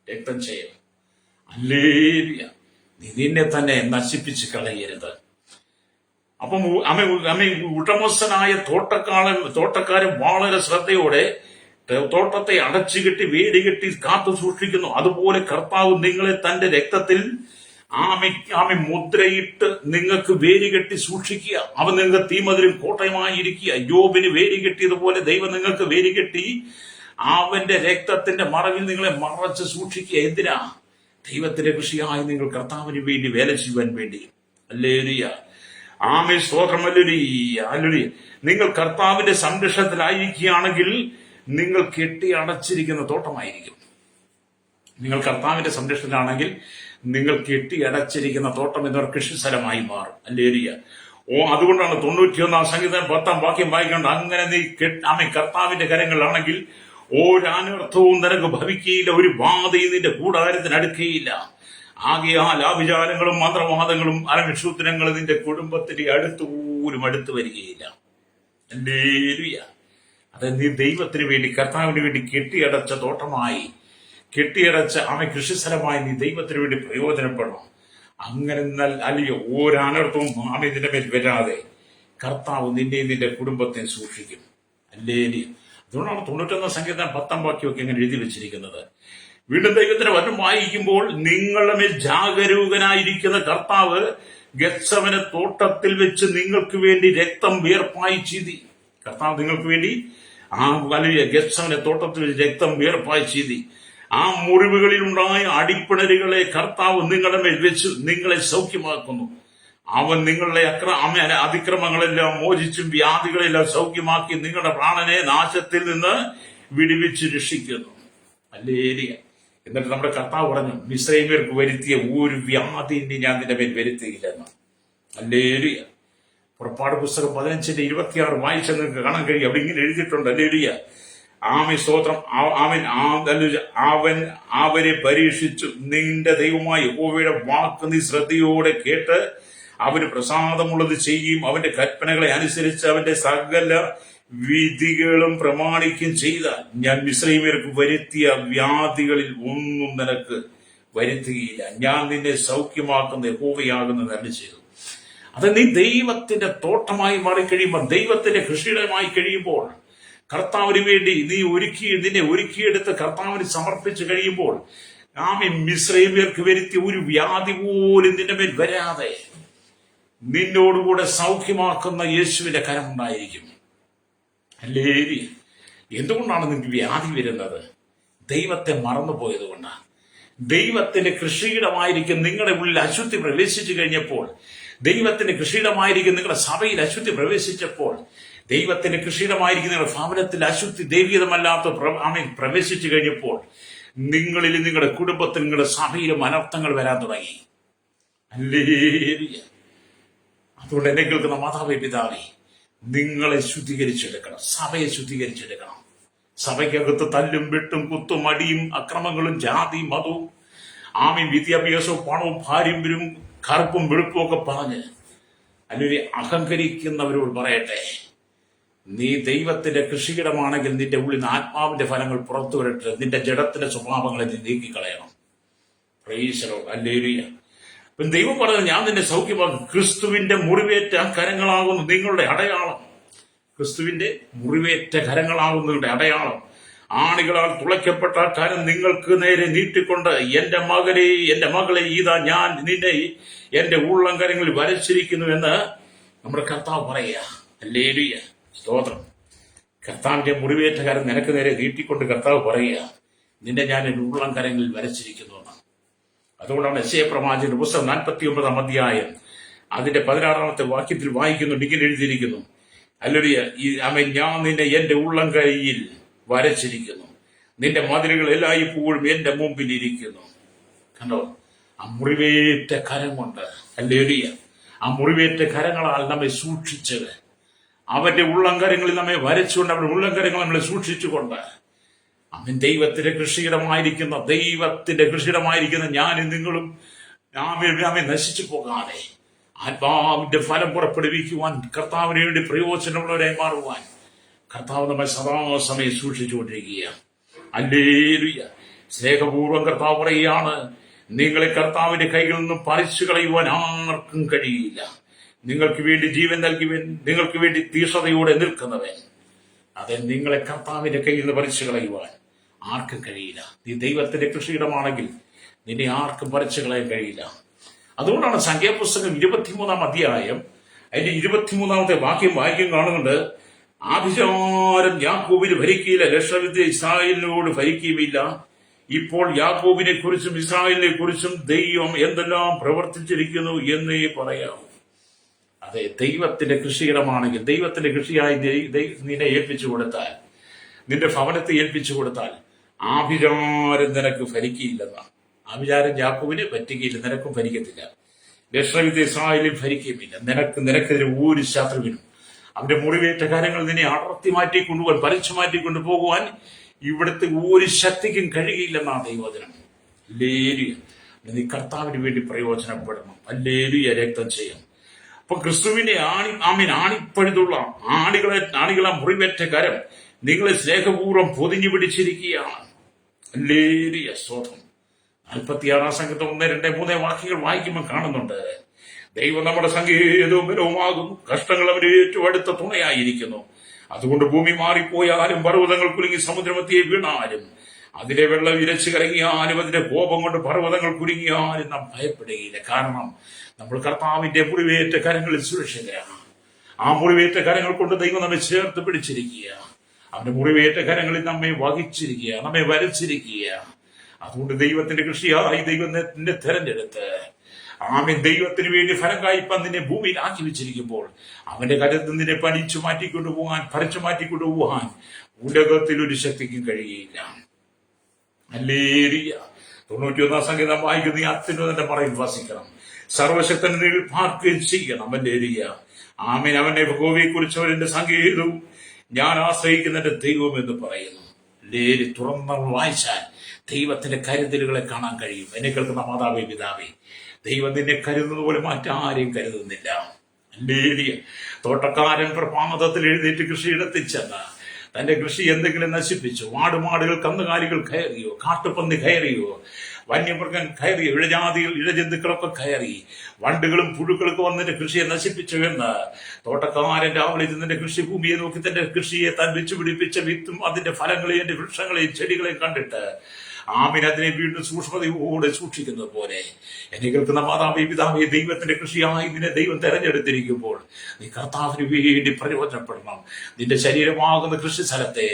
രക്തം ചെയ്യും. ഹല്ലേലൂയ. നീ നിന്നെ തന്നെ നശിപ്പിച്ച് കളയരുത്. അപ്പം ഉടമസ്ഥനായ തോട്ടക്കാരൻ വളരെ ശ്രദ്ധയോടെ തോട്ടത്തെ അടച്ചുകെട്ടി വേലികെട്ടി കാത്തു സൂക്ഷിക്കുന്നു. അതുപോലെ കർത്താവ് നിങ്ങളെ തന്റെ രക്തത്തിൽ ആമി മുദ്രയിട്ട് നിങ്ങൾക്ക് വേലികെട്ടി സൂക്ഷിക്കുക. അവൻ നിങ്ങൾക്ക് തീമതിലും കോട്ടയമായിരിക്കുക. യോബിന് വേലികെട്ടിയതുപോലെ ദൈവം നിങ്ങൾക്ക് വേലികെട്ടി അവന്റെ രക്തത്തിന്റെ മറവിൽ നിങ്ങളെ മറച്ച് സൂക്ഷിക്കുക. എന്തിനാ? ദൈവത്തിന്റെ കൃഷിയായി നിങ്ങൾ കർത്താവിന് വേണ്ടി വേല ചെയ്യുവാൻ വേണ്ടി. ഹല്ലേലൂയ. ആമേ സ്തോത്രം. ഹല്ലേലൂയ. ഹല്ലേലൂയ. നിങ്ങൾ കർത്താവിന്റെ സംരക്ഷണത്തിലായിരിക്കുകയാണെങ്കിൽ നിങ്ങൾ കെട്ടി അടച്ചിരിക്കുന്ന തോട്ടമായിരിക്കും. നിങ്ങൾ കർത്താവിന്റെ സംരക്ഷണത്തിലാണെങ്കിൽ നിങ്ങൾ കെട്ടി അടച്ചിരിക്കുന്ന തോട്ടം എന്നൊരു കൃഷിസ്ഥലമായി മാറും. ഹല്ലേലൂയ. അതുകൊണ്ടാണ് 91 സംഗീതം 10 വാക്യം വായിക്കേണ്ട. അങ്ങനെ നീ കർത്താവിന്റെ കരങ്ങളിലാണെങ്കിൽ ഒരനർത്ഥവും നിനക്ക് ഭവിക്കുകയില്ല, ഒരു ബാധയും നിന്റെ കൂടാരത്തിന് അടുക്കുകയില്ല. ആകയാൽ ആ വിചാരങ്ങളും മന്ത്രവാദങ്ങളും അലക്ഷൂത്രങ്ങളും നിന്റെ കുടുംബത്തിന്റെ അടുത്തുപോലും അടുത്ത് വരികയില്ല. ഹല്ലേലൂയ. അത് നീ ദൈവത്തിന് വേണ്ടി കർത്താവിന് വേണ്ടി കെട്ടിയടച്ച തോട്ടമായി, കെട്ടിയടച്ച കൃഷിസ്ഥലമായി നീ ദൈവത്തിന് വേണ്ടി പ്രയോജനപ്പെടണം. അങ്ങനെ അല്ലയോ ഒരനർത്ഥവും ഇതിന്റെ മേൽ വരാതെ കർത്താവ് നിന്നെയും നിന്റെ കുടുംബത്തെ സൂക്ഷിക്കും. ഹല്ലേലൂയ. അതുകൊണ്ടാണ് 91 സംഗീതം 10 വാക്യമൊക്കെ ഇങ്ങനെ എഴുതി വെച്ചിരിക്കുന്നത്. വീണ്ടും ദൈവത്തിന്റെ വചനം വായിക്കുമ്പോൾ നിങ്ങളുടെ മേൽ ജാഗരൂകനായിരിക്കുന്ന കർത്താവ് ഗത്സമനെ തോട്ടത്തിൽ വെച്ച് നിങ്ങൾക്ക് വേണ്ടി രക്തം വിയർപ്പായി ചീന്തി. കർത്താവ് നിങ്ങൾക്ക് വേണ്ടി വലിയ ഗത്സമനെ തോട്ടത്തിൽ വെച്ച് രക്തം വിയർപ്പായി ചീന്തി. ആ മുറിവുകളിൽ ഉണ്ടായ അടിപ്പിണരുകളെ കർത്താവ് നിങ്ങളുടെ മേൽ വെച്ച് നിങ്ങളെ സൗഖ്യമാക്കുന്നു. അവൻ നിങ്ങളുടെ അതിക്രമങ്ങളെല്ലാം മോചിച്ചും വ്യാധികളെല്ലാം സൗഖ്യമാക്കി നിങ്ങളുടെ പ്രാണനെ നാശത്തിൽ നിന്ന് വിടുവിച്ച് രക്ഷിക്കുന്നു. ഹല്ലേലൂയ. എന്നിട്ട് നമ്മുടെ കർത്താവ് പറഞ്ഞു, മിസ്രൈമ്യർക്ക് വരുത്തിയ ഒരു വ്യാധി ഞാൻ നിന്റെ മേൽ വരുത്തിയില്ലെന്ന്. ഹല്ലേലൂയ. പുറപ്പാട് പുസ്തകം 15:26 വായിച്ചാൽ നിങ്ങൾക്ക് കാണാൻ കഴിയും. അവിടെ ഇങ്ങനെ എഴുതിയിട്ടുണ്ട്. ഹല്ലേലൂയ. ആമേൻ, സ്തോത്രം. അവൻ അവരെ പരീക്ഷിച്ചു. നിന്റെ ദൈവമായ യഹോവയുടെ വാക്ക് നീ ശ്രദ്ധയോടെ കേട്ട് അവന് പ്രസാദമുള്ളത് ചെയ്യും. അവന്റെ കൽപ്പനകളെ അനുസരിച്ച് അവന്റെ സകല വിധികളും പ്രമാണിക്കും ചെയ്താൽ ഞാൻ മിസ്രയീമ്യർക്ക് വരുത്തിയ വ്യാധികളിൽ ഒന്നും നിനക്ക് വരുത്തുകയില്ല. ഞാൻ നിന്നെ സൗഖ്യമാക്കുന്ന യഹോവയാകുന്നത് അരുളി ചെയ്തു. അത് നീ ദൈവത്തിന്റെ തോട്ടമായി മാറിക്കഴിയുമ്പോൾ, ദൈവത്തിന്റെ കൃഷിയിടമായി കഴിയുമ്പോൾ, കർത്താവിന് വേണ്ടി നിന്നെ ഒരുക്കിയെടുത്ത് കർത്താവിന് സമർപ്പിച്ചു കഴിയുമ്പോൾ, ആമേൻ, മിസ്രയീമ്യർക്ക് വരുത്തിയ ഒരു വ്യാധി പോലും നിന്റെ മേൽ വരാതെ നിന്നോടുകൂടെ സൗഖ്യമാക്കുന്ന യേശുവിന്റെ കരമുണ്ടായിരിക്കും. ഹല്ലേലൂയ. എന്തുകൊണ്ടാണ് നിങ്ങൾക്ക് വ്യാധി വരുന്നത്? ദൈവത്തെ മറന്നുപോയത് കൊണ്ടാണ്. ദൈവത്തിന്റെ കൃഷിയിടമായിരിക്കും നിങ്ങളുടെ ഉള്ളിൽ അശുദ്ധി പ്രവേശിച്ചു കഴിഞ്ഞപ്പോൾ, ദൈവത്തിന്റെ കൃഷിയിടമായിരിക്കും നിങ്ങളുടെ സഭയിൽ അശുദ്ധി പ്രവേശിച്ചപ്പോൾ, ദൈവത്തിന്റെ കൃഷിയിടമായിരിക്കും നിങ്ങളുടെ ഭവനത്തിൽ അശുദ്ധി ദൈവീകമല്ലാത്ത പ്രവേശിച്ചു കഴിഞ്ഞപ്പോൾ, നിങ്ങളിൽ, നിങ്ങളുടെ കുടുംബത്തിൽ, നിങ്ങളുടെ സഭയിലും അനർത്ഥങ്ങൾ വരാൻ തുടങ്ങി. ഹല്ലേലൂയ. അതുകൊണ്ട് എന്നെ കേൾക്കുന്ന മാതാവേ, പിതാവേ, നിങ്ങളെ ശുദ്ധീകരിച്ചെടുക്കണം. സഭയെ ശുദ്ധീകരിച്ചെടുക്കണം. സഭയ്ക്കകത്ത് തല്ലും വെട്ടും കുത്തും അടിയും അക്രമങ്ങളും ജാതി മതവും വിദ്യാഭ്യാസവും പണവും പാരമ്പര്യവും കറുപ്പും വെളുപ്പും ഒക്കെ പറഞ്ഞ് അല്ലെങ്കിൽ അഹങ്കരിക്കുന്നവരോട് പറയട്ടെ, നീ ദൈവത്തിന്റെ കൃഷിയിടമാണെങ്കിൽ നിന്റെ ഉള്ളിൽ നിന്ന് ആത്മാവിന്റെ ഫലങ്ങൾ പുറത്തു വരട്ടെ. നിന്റെ ജഡത്തിന്റെ സ്വഭാവങ്ങളെ നീ നീക്കിക്കളയണം. Praise the Lord. ഹല്ലേലൂയ. ദൈവം പറഞ്ഞത്, ഞാൻ നിന്നെ സൗഖ്യമാക്കും. ക്രിസ്തുവിന്റെ മുറിവേറ്റ കരങ്ങളാകുന്നു നിങ്ങളുടെ അടയാളം. ക്രിസ്തുവിന്റെ മുറിവേറ്റ കരങ്ങളാകുന്നതിന്റെ അടയാളം. ആണികളാൽ തുളയ്ക്കപ്പെട്ട കരം നിങ്ങൾക്ക് നേരെ നീട്ടിക്കൊണ്ട്, എന്റെ മകളെ ഇതാ ഞാൻ നിന്നെ എന്റെ ഉള്ളം കരങ്ങളിൽ വരച്ചിരിക്കുന്നു എന്ന് നമ്മുടെ കർത്താവ് പറയുക. ഹല്ലേലൂയ. സ്തോത്രം. കർത്താവിന്റെ മുറിവേറ്റ കരം നിനക്ക് നേരെ നീട്ടിക്കൊണ്ട് കർത്താവ് പറയുക, നിന്നെ ഞാൻ എന്റെ ഉള്ളം കരങ്ങളിൽ വരച്ചിരിക്കുന്നു എന്ന്. അതുകൊണ്ടാണ് യെശയ്യാ പ്രവാചകന്റെ പുസ്തകം 49-ാം അധ്യായം അതിന്റെ 16-ാമത്തെ വാക്യത്തിൽ വായിക്കുന്നുണ്ട്, ഇങ്ങനെ എഴുതിയിരിക്കുന്നു. ഹല്ലേലൂയ. ഞാൻ നിന്നെ എന്റെ ഉള്ളം കൈയിൽ വരച്ചിരിക്കുന്നു. നിന്റെ മതിലുകൾ എല്ലായ്പ്പോഴും എന്റെ മുമ്പിൽ ഇരിക്കുന്നു. കണ്ടോ? ആ മുറിവേറ്റ കരം കൊണ്ട്, ഹല്ലേലൂയ, ആ മുറിവേറ്റ കരങ്ങളാൽ നമ്മെ സൂക്ഷിച്ചത്, അവന്റെ ഉള്ളംകരങ്ങളിൽ നമ്മെ വരച്ചുകൊണ്ട്, അവരുടെ ഉള്ളംകരങ്ങൾ നമ്മളെ സൂക്ഷിച്ചുകൊണ്ട്, അവൻ ദൈവത്തിന്റെ കൃഷിയിടമായിരിക്കുന്ന ഞാനും നിങ്ങളും നമ്മെ നശിച്ചു പോകാതെ ആത്മാവിന്റെ ഫലം പുറപ്പെടുവിക്കുവാൻ, കർത്താവിന് വേണ്ടി പ്രയോജനമുള്ളവരായി മാറുവാൻ കർത്താവ് നമ്മെ സദാസമയം സൂക്ഷിച്ചുകൊണ്ടിരിക്കുകയാണ്. ഹല്ലേലൂയ. സ്നേഹപൂർവ്വം കർത്താവ് പറയുകയാണ്, നിങ്ങളെ കർത്താവിന്റെ കൈകളിൽ നിന്നും പറിച്ചു കളയുവാൻ ആർക്കും കഴിയില്ല. നിങ്ങൾക്ക് വേണ്ടി ജീവൻ നൽകിയവൻ, നിങ്ങൾക്ക് വേണ്ടി തീഷ്ണതയോടെ നിൽക്കുന്നവൻ, അതെ, നിങ്ങളെ കർത്താവിന്റെ കയ്യിൽ നിന്ന് പറിച്ചു കളയുവാൻ ആർക്കും കഴിയില്ല. നീ ദൈവത്തിന്റെ കൃഷിയിടമാണെങ്കിൽ നിന്നെ ആർക്കും പറിച്ചു കളയാൻ കഴിയില്ല. അതുകൊണ്ടാണ് സംഖ്യാപുസ്തകം 23-ാം അധ്യായം അതിന്റെ 23-ാമത്തെ വാക്യം കാണുന്നുണ്ട്. ആഭിചാരം യാക്കോബിന് ഭരിക്കുകയില്ല, ലക്ഷവിദ്യ ഇസ്രായേലിനോട് ഭരിക്കുകയുമില്ല. ഇപ്പോൾ യാക്കോബിനെ കുറിച്ചും ഇസ്രായേലിനെ കുറിച്ചും ദൈവം എന്തെല്ലാം പ്രവർത്തിച്ചിരിക്കുന്നു എന്നേ പറയാവൂ. അതെ, ദൈവത്തിന്റെ കൃഷിയിടമാണെങ്കിൽ, ദൈവത്തിന്റെ കൃഷിയായി നിന്നെ ഏൽപ്പിച്ചു കൊടുത്താൽ, നിന്റെ ഭവനത്തെ ഏൽപ്പിച്ചു കൊടുത്താൽ, ആഭിചാരം നിനക്ക് ഭരിക്കുകയില്ലെന്നാണ്. ആഭിചാരം യാക്കോബിനെ പറ്റുകയില്ല, നിനക്കും ഭരിക്കത്തില്ല. ലക്ഷവിദ്യ ഇസ്രായേലിൽ ഭരിക്കുകയുമില്ല. നിനക്കെതിരെ ഒരു ശത്രുവിനും അവന്റെ മുറിവേറ്റ കാര്യങ്ങൾ നിന്നെ അടർത്തി മാറ്റിക്കൊണ്ടുപോകാൻ, പറിച്ചു മാറ്റിക്കൊണ്ടുപോകുവാൻ ഇവിടുത്തെ ഒരു ശക്തിക്കും കഴിയില്ലെന്നാണ് ദൈവവചനം. ഹല്ലേലൂയ. നീ കർത്താവിന് വേണ്ടി പ്രയോജനപ്പെടണം. ഹല്ലേലൂയ. രക്തം ചെയ്യണം. അപ്പൊ ക്രിസ്തുവിന്റെ ആണിപ്പഴുതുള്ള ആണികളെ മുറിവേറ്റ കരം നിങ്ങളെ സ്നേഹപൂർവ്വം പൊതിഞ്ഞു പിടിച്ചിരിക്കുകയാണ്. ഹല്ലേലൂയ. സ്തോത്രം. 46-ാം സംഘത്തെ 1, 2, 3 വാക്യങ്ങൾ വായിക്കുമ്പോൾ കാണുന്നുണ്ട്, ദൈവം നമ്മുടെ സങ്കേതവും ബലവുമാകുന്നു, കഷ്ടങ്ങൾ അവന് ഏറ്റവും അടുത്ത തുണയായിരിക്കുന്നു. അതുകൊണ്ട് ഭൂമി മാറിപ്പോയാലും, പർവ്വതങ്ങൾ കുലുങ്ങി സമുദ്രമധ്യേ വീണാലും, അതിലെ വെള്ളം ഇരച്ചു കലങ്ങിയാലും, അതിന്റെ കോപം കൊണ്ട് പർവ്വതങ്ങൾ കുലുങ്ങിയാലും നാം ഭയപ്പെടുകയില്ല. കാരണം നമ്മൾ കർത്താവിന്റെ മുറിവേറ്റ കരങ്ങളിൽ സുരക്ഷിതരാണ്. ആ മുറിവേറ്റ കരങ്ങൾ കൊണ്ട് ദൈവം നമ്മെ ചേർത്ത് പിടിച്ചിരിക്കുക. അവന്റെ മുറിവേറ്റ കരങ്ങളിൽ നമ്മെ വഹിച്ചിരിക്കുക, നമ്മെ വരച്ചിരിക്കുക. അതുകൊണ്ട് ദൈവത്തിന്റെ കൃഷിയായി ദൈവം നിന്നെ തെരഞ്ഞെടുത്ത്, ദൈവത്തിന് വേണ്ടി ഫലം കായ്പാൻ നിന്നെ ഭൂമിയിൽ ആക്കി വെച്ചിരിക്കുമ്പോൾ, അവന്റെ കരത്തിൽ നിന്നെ പറിച്ചു മാറ്റിക്കൊണ്ടുപോകാൻ ഉലകത്തിൽ ഒരു ശക്തിക്കും കഴിയുകയില്ല. ഹല്ലേലൂയ. 91-ാം സംഗീതം വായിക്കുന്ന ഈ അത്യുന്നതന്റെ പറയിൽ വസിക്കണം. സർവശക്തന്റെ നീളിൽ പാർക്കുകയും ചെയ്യണം. ഹല്ലേലൂയ. ആമേൻ. അവന്റെ യഹോവയെ കുറിച്ച് അവന്റെ സങ്കേതവും ഞാൻ ആശ്രയിക്കുന്ന എന്റെ ദൈവം എന്ന് പറയുന്നു. ലേരി തുറന്ന വായിച്ചാൽ ദൈവത്തിന്റെ കരുതലുകളെ കാണാൻ കഴിയും. എന്നെ കേൾക്കുന്ന മാതാവേ, പിതാവേ, ദൈവം നിന്നെ കരുതുന്നത് പോലെ മറ്റാരെയും കരുതുന്നില്ല. ലേലിയ തോട്ടക്കാരൻ പ്രഭാതത്തിൽ എഴുന്നേറ്റ് കൃഷിയിടത്തിൽ ചെന്ന് തന്റെ കൃഷി എന്തെങ്കിലും നശിപ്പിച്ചു, ആടുമാടുകൾ കന്നുകാലികൾ കയറിയോ, കാട്ടുപന്നി കയറിയോ, വന്യമൃഗം കയറിയോ, ഇഴജന്തുക്കളൊക്കെ കയറി, വണ്ടുകളും പുഴുക്കളൊക്കെ വന്നിന്റെ കൃഷിയെ നശിപ്പിച്ചു എന്ന് തോട്ടക്കാരൻ രാവിലെ നിന്റെ കൃഷിഭൂമിയെ നോക്കി തന്റെ കൃഷിയെ താൻ വെച്ചു പിടിപ്പിച്ച വിത്തും അതിന്റെ ഫലങ്ങളെയും എന്റെ വൃക്ഷങ്ങളെയും ചെടികളെയും കണ്ടിട്ട് ആമീൻ അതിനെ വീണ്ടും സൂക്ഷ്മതയോടെ സൂക്ഷിക്കുന്നത് പോലെ എന്നെ കേൾക്കുന്ന മാതാവേ, പിതാവേ, ദൈവത്തിന്റെ കൃഷിയായി നിന്നെ ദൈവം തെരഞ്ഞെടുത്തിരിക്കുമ്പോൾ നീ കർത്താവിന് വേണ്ടി പ്രയോജനപ്പെടണം. നിന്റെ ശരീരമാകുന്ന കൃഷിസ്ഥലത്തെ,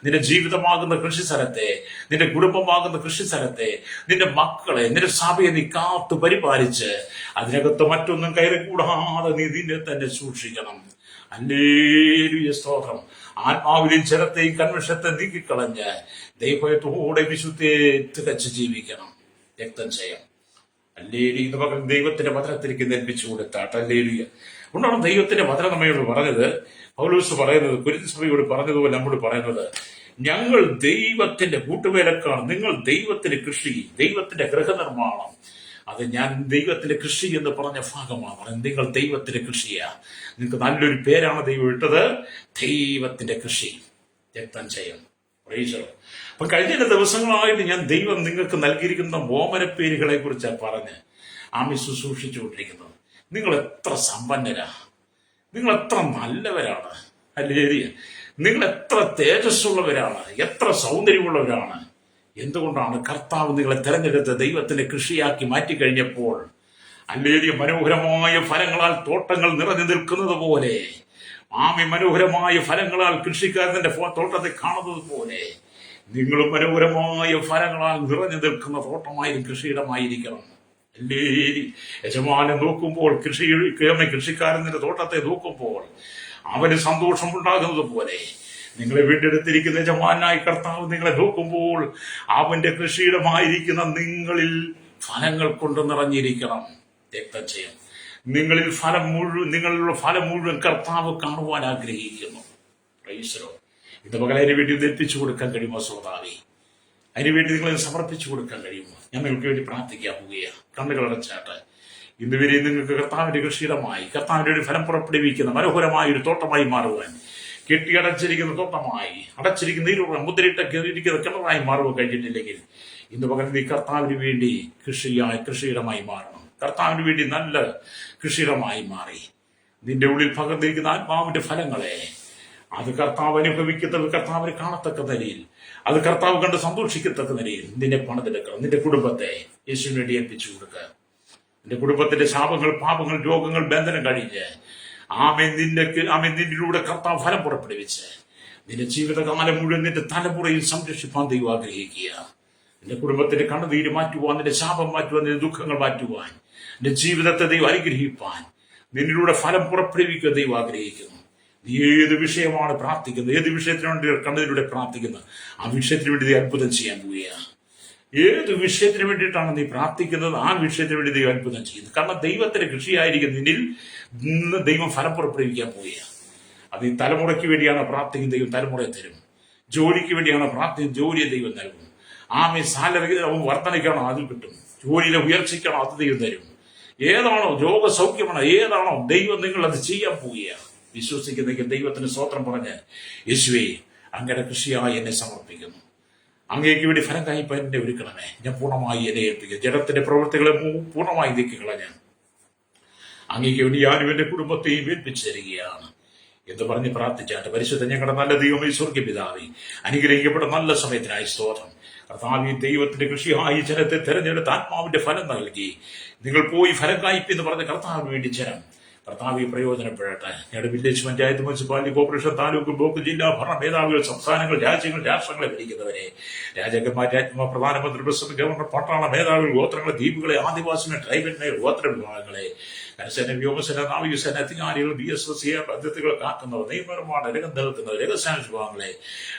നിന്റെ ജീവിതമാകുന്ന കൃഷിസ്ഥലത്തെ, നിന്റെ കുടുംബമാകുന്ന കൃഷിസ്ഥലത്തെ, നിന്റെ മക്കളെ, നിന്റെ സഭയെ നീ കാത്തു പരിപാലിച്ച് അതിനകത്ത് മറ്റൊന്നും കയറിക്കൂടാതെ നീ നിന്നെ തന്നെ സൂക്ഷിക്കണം. ഹല്ലേലൂയ, സ്തോത്രം. ആത്മാവിലെയും ജലത്തെയും കന്മഷത്തെ നീക്കിക്കളഞ്ഞ് ദൈവത്തോടെ വിശുദ്ധയെ തികച്ച് ജീവിക്കണം. രക്തം ചെയ്യാം. ഹല്ലേലൂയ. ഇത് മകൻ ദൈവത്തിന്റെ വചനത്തിലേക്ക് ഏൽപ്പിച്ചു കൊടുത്താട്ട്. ഹല്ലേലൂയ. കൊണ്ടാണ് ദൈവത്തിന്റെ വചനം നമ്മയോട് പറഞ്ഞത്. പൗലോസ് പറയുന്നത്, കൊരിന്ത്യർ സഭയോട് പറഞ്ഞതുപോലെ നമ്മോട് പറയുന്നത്, ഞങ്ങൾ ദൈവത്തിന്റെ കൂട്ടുവേലക്കാണ്, നിങ്ങൾ ദൈവത്തിന്റെ കൃഷി, ദൈവത്തിന്റെ ഗൃഹനിർമ്മാണം. അത് ഞാൻ ദൈവത്തിന്റെ കൃഷി എന്ന് പറഞ്ഞ ഭാഗമാണ്. നിങ്ങൾ ദൈവത്തിന്റെ കൃഷിയാ. നിങ്ങൾക്ക് നല്ലൊരു പേരാണ് ദൈവം ഇട്ടത്, ദൈവത്തിന്റെ കൃഷി. രക്തം ചെയ്യാം. അപ്പൊ കഴിഞ്ഞ ദിവസങ്ങളായിട്ട് ഞാൻ ദൈവം നിങ്ങൾക്ക് നൽകിയിരിക്കുന്ന ഓമനപ്പേരുകളെ കുറിച്ച് പറഞ്ഞ് ആമി ശുശ്രൂഷിച്ചുകൊണ്ടിരിക്കുന്നത്. നിങ്ങൾ എത്ര സമ്പന്നരാ, നിങ്ങൾ എത്ര നല്ലവരാണ്. ഹല്ലേലൂയ. നിങ്ങൾ എത്ര തേജസ്സുള്ളവരാണ്, എത്ര സൗന്ദര്യമുള്ളവരാണ്. എന്തുകൊണ്ടാണ്? കർത്താവ് നിങ്ങളെ തെരഞ്ഞെടുത്ത് ദൈവത്തിന്റെ കൃഷിയാക്കി മാറ്റിക്കഴിഞ്ഞപ്പോൾ ഹല്ലേലൂയ, മനോഹരമായ ഫലങ്ങളാൽ തോട്ടങ്ങൾ നിറഞ്ഞു നിൽക്കുന്നത് പോലെ, ആമി മനോഹരമായ ഫലങ്ങളാൽ കൃഷിക്കാരന്റെ തോട്ടത്തെ കാണുന്നത് പോലെ നിങ്ങളും മനോഹരമായ ഫലങ്ങളാൽ നിറഞ്ഞു നിൽക്കുന്ന തോട്ടമായും കൃഷിയിടമായിരിക്കണം. യജമാനെ നോക്കുമ്പോൾ, കൃഷിക്കാരന്റെ തോട്ടത്തെ നോക്കുമ്പോൾ അവന് സന്തോഷമുണ്ടാകുന്നത് പോലെ നിങ്ങളെ വീണ്ടെടുത്തിരിക്കുന്ന യജമാനായി കർത്താവ് നിങ്ങളെ നോക്കുമ്പോൾ അവന്റെ കൃഷിയിടമായിരിക്കുന്ന നിങ്ങളിൽ ഫലങ്ങൾ കൊണ്ട് നിറഞ്ഞിരിക്കണം. രക്തം ചെയ്യാം. നിങ്ങളിലുള്ള ഫലം മുഴുവൻ കർത്താവ് കാണുവാൻ ആഗ്രഹിക്കുന്നു. ഇത് മകളെ അതിനു വേണ്ടി എത്തിച്ചു കൊടുക്കാൻ കഴിയുമോ സോദാവി? അതിനുവേണ്ടി നിങ്ങളെ സമർപ്പിച്ചു കൊടുക്കാൻ കഴിയുമോ? ഞാൻ നിങ്ങൾക്ക് വേണ്ടി പ്രാർത്ഥിക്കാൻ പോവുകയാണ്. കണ്ണുകൾ അടച്ചാട്ട് ഇന്നുവരെ നിങ്ങൾക്ക് കർത്താവിന്റെ കൃഷിയിടമായി, കർത്താവിന്റെ ഒരു ഫലം പുറപ്പെടുവിക്കുന്ന മനോഹരമായ ഒരു തോട്ടമായി മാറുവാൻ, കെട്ടിയടച്ചിരിക്കുന്ന തോട്ടമായി, അടച്ചിരിക്കുന്ന മുദ്രയിട്ട കയറിയിരിക്കുന്ന കിണറായി മാറുവാൻ കഴിഞ്ഞിട്ടില്ലെങ്കിൽ ഇന്ന് പകരം നീ കർത്താവിന് വേണ്ടി കൃഷിയിടമായി മാറണം. കർത്താവിന് വേണ്ടി നല്ല കൃഷിയിടമായി മാറി നിന്റെ ഉള്ളിൽ പകർന്നിരിക്കുന്ന ആത്മാവിന്റെ ഫലങ്ങളെ അത് കർത്താവ് അനുഭവിക്കുന്നത്, കർത്താവിന് കാണത്തക്ക നിലയിൽ, അത് കർത്താവ് കണ്ട് സന്തോഷിക്കത്തക്ക നിലയിൽ നിന്നെ പണിതെടുക്കണം. നിന്റെ കുടുംബത്തെ യേശുവിന് വേണ്ടി ഏൽപ്പിച്ചു കൊടുക്കുക. നിന്റെ കുടുംബത്തിന്റെ ശാപങ്ങൾ, പാപങ്ങൾ, രോഗങ്ങൾ, ബന്ധനം കഴിഞ്ഞ് നിന്നിലൂടെ കർത്താവ് ഫലം പുറപ്പെടുവിച്ച് നിന്റെ ജീവിതകാലം മുഴുവൻ നിന്റെ തലമുറയിൽ സംരക്ഷിപ്പാൻ ദൈവം ആഗ്രഹിക്കുക. നിന്റെ കുടുംബത്തിന്റെ കണ്ണുനീര് മാറ്റുവാൻ, നിന്റെ ശാപം മാറ്റുവാൻ, നിന്റെ ദുഃഖങ്ങൾ മാറ്റുവാൻ, നിന്റെ ജീവിതത്തെ ദൈവം അനുഗ്രഹിപ്പാൻ, നിന്നിലൂടെ ഫലം പുറപ്പെടുവിക്കുക ദൈവം ആഗ്രഹിക്കുന്നു. നീ ഏത് വിഷയമാണ് പ്രാർത്ഥിക്കുന്നത്, ഏത് വിഷയത്തിന് വേണ്ടി കണ്ണതിലൂടെ പ്രാർത്ഥിക്കുന്നത്, ആ വിഷയത്തിന് വേണ്ടി നീ അത്ഭുതം ചെയ്യാൻ പോവുകയാണ്. ഏത് വിഷയത്തിന് വേണ്ടിയിട്ടാണ് നീ പ്രാർത്ഥിക്കുന്നത്, ആ വിഷയത്തിന് വേണ്ടി ദൈവം അത്ഭുതം ചെയ്യുന്നു. കാരണം ദൈവത്തിന്റെ കൃഷിയായിരിക്കും നിന്നിൽ നിന്ന് ദൈവം ഫലം പുറപ്പെടുവിക്കാൻ പോവുകയാണ്. അത് ഈ തലമുറയ്ക്ക് വേണ്ടിയാണ് പ്രാർത്ഥിക്കുന്നത്, ദൈവം തലമുറയെ തരും. ജോലിക്ക് വേണ്ടിയാണ് പ്രാർത്ഥിക്കുന്നത്, ജോലിയെ ദൈവം നൽകും. സാലറി വർധനയ്ക്കാണോ അതിൽ കിട്ടും, ജോലിയിലെ ഉയർച്ചയ്ക്കാണോ അത് ദൈവം തരും. ഏതാണോ രോഗസൗഖ്യമാണോ, ഏതാണോ ദൈവം നിങ്ങൾ അത് ചെയ്യാൻ പോവുകയാണ്. വിശ്വസിക്കുന്നെങ്കിൽ ദൈവത്തിന് സ്തോത്രം പറഞ്ഞ്, യേശുവേ അങ്ങയുടെ കൃഷിയായി എന്നെ സമർപ്പിക്കുന്നു, അങ്ങേക്ക് വേണ്ടി ഫലം കായ്പാൻ എന്നെ ഒരുക്കണമേ, ഞാൻ പൂർണ്ണമായി എന്നെ ഏൽപ്പിക്കുക, ജഡത്തിന്റെ പ്രവൃത്തികളെ പൂർണ്ണമായി നീക്കിക്കളഞ്ഞ് അങ്ങേക്ക് വേണ്ടി ഞാനും എന്റെ കുടുംബത്തെയും ഏൽപ്പിച്ചു തരികയാണ് എന്ന് പറഞ്ഞ് പ്രാർത്ഥിച്ചാട്ട് പരിശുദ്ധ ഞങ്ങളുടെ നല്ല ദൈവമേ, സ്വർഗ്ഗ പിതാവേ, അനുഗ്രഹിക്കപ്പെട്ട നല്ല സമയത്തിനായി സ്തോത്രം. കർത്താവേ, ദൈവത്തിന്റെ കൃഷിയായി ജനത്തെ തെരഞ്ഞെടുത്ത് ആത്മാവിന്റെ ഫലം നൽകി നിങ്ങൾ പോയി ഫലം കായ്പെന്ന് പറഞ്ഞ കർത്താവിന് വേണ്ടി ജനം കർത്താവെ പ്രയോജനപ്പെടട്ടെ. ഞങ്ങളുടെ village panchayat, municipality corporation, taluk, block, ജില്ലാ ഭരണ മേധാവികൾ, സംസ്ഥാനങ്ങൾ, രാജ്യങ്ങൾ, രാഷ്ട്രങ്ങളെ ഭരിക്കുന്നവരെ, രാജാക്കന്മാർ, രാജ്യമാർ, പ്രധാനമന്ത്രി, പ്രസിഡന്റ്, ഗവർണർ, പട്ടാള മേധാവികൾ, ഗോത്രങ്ങളെ, ദ്വീപുകളെ, ആദിവാസികളെ, ട്രൈബലിനെ, ഗോത്ര വിഭാഗങ്ങളെ, കരസേന, വ്യോമസേന, നാവികസേന അധികാരികൾ, BSS പദ്ധതികൾ കാക്കുന്നവർ, നിയമപരമാണ് രംഗം നിൽക്കുന്നവർ, രഹസ്യാന്വേഷണ വിഭാഗങ്ങളെ,